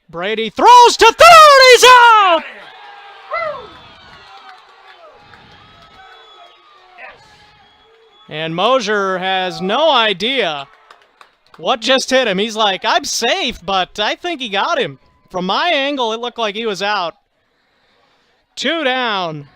Brady throws to third. He's out! And Mosier has no idea what just hit him. He's like, I'm safe, but I think he got him. From my angle, it looked like he was out. 2 down.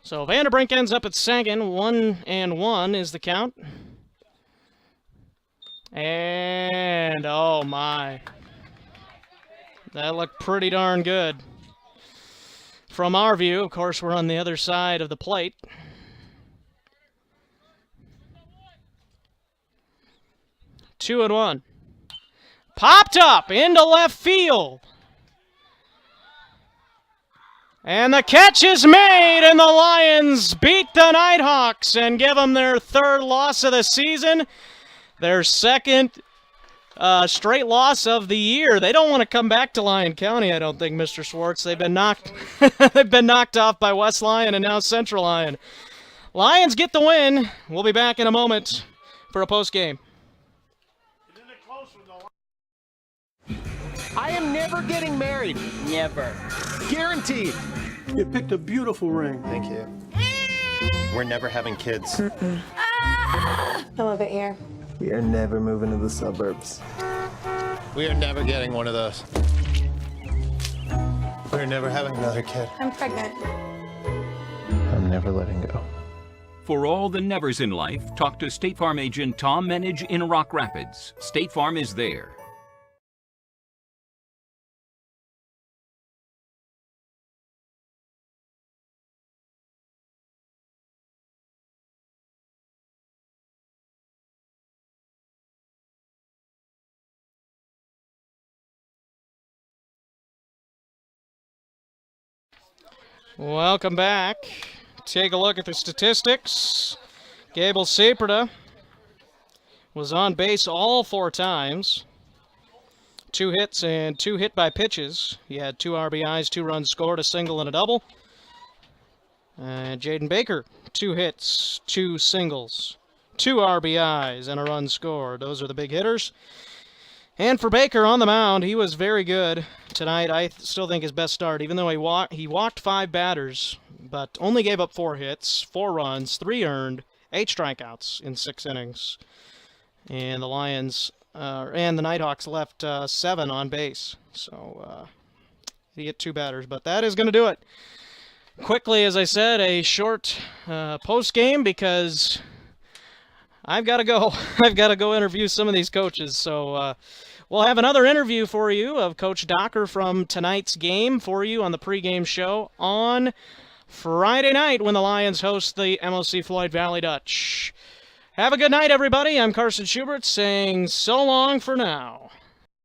So Vanderbrink ends up at second. 1-1 is the count. And, oh my. That looked pretty darn good. From our view, of course, we're on the other side of the plate. Two and one. Popped up into left field. And the catch is made, and the Lions beat the Nighthawks and give them their third loss of the season. Their second straight loss of the year. They don't want to come back to Lyon County, I don't think, Mr. Schwartz. They've been knocked off by West Lyon and now Central Lyon. Lions get the win. We'll be back in a moment for a post-game. I am never getting married. Never. Guaranteed. You picked a beautiful ring. Thank you. We're never having kids. I love it here. We are never moving to the suburbs. We are never getting one of those. We're never having another kid. I'm pregnant. I'm never letting go. For all the nevers in life, talk to State Farm agent Tom Menage in Rock Rapids. State Farm is there. Welcome back. Take a look at the statistics. Gable Saperda was on base all 4 times. 2 hits and 2 hit by pitches. He had 2 RBIs, 2 runs scored, a single and a double. And Jaden Baker, 2 hits, 2 singles, 2 RBIs, and a run scored. Those are the big hitters. And for Baker on the mound, he was very good tonight. I still think his best start, even though he walked 5 batters, but only gave up 4 hits, 4 runs, 3 earned, 8 strikeouts in 6 innings. And the Lions and the Nighthawks left 7 on base. So he hit 2 batters, but that is going to do it. Quickly, as I said, a short post-game because I've got to go. I've got to go interview some of these coaches. So we'll have another interview for you of Coach Docker from tonight's game for you on the pregame show on Friday night when the Lions host the MOC Floyd Valley Dutch. Have a good night, everybody. I'm Carson Schubert saying so long for now.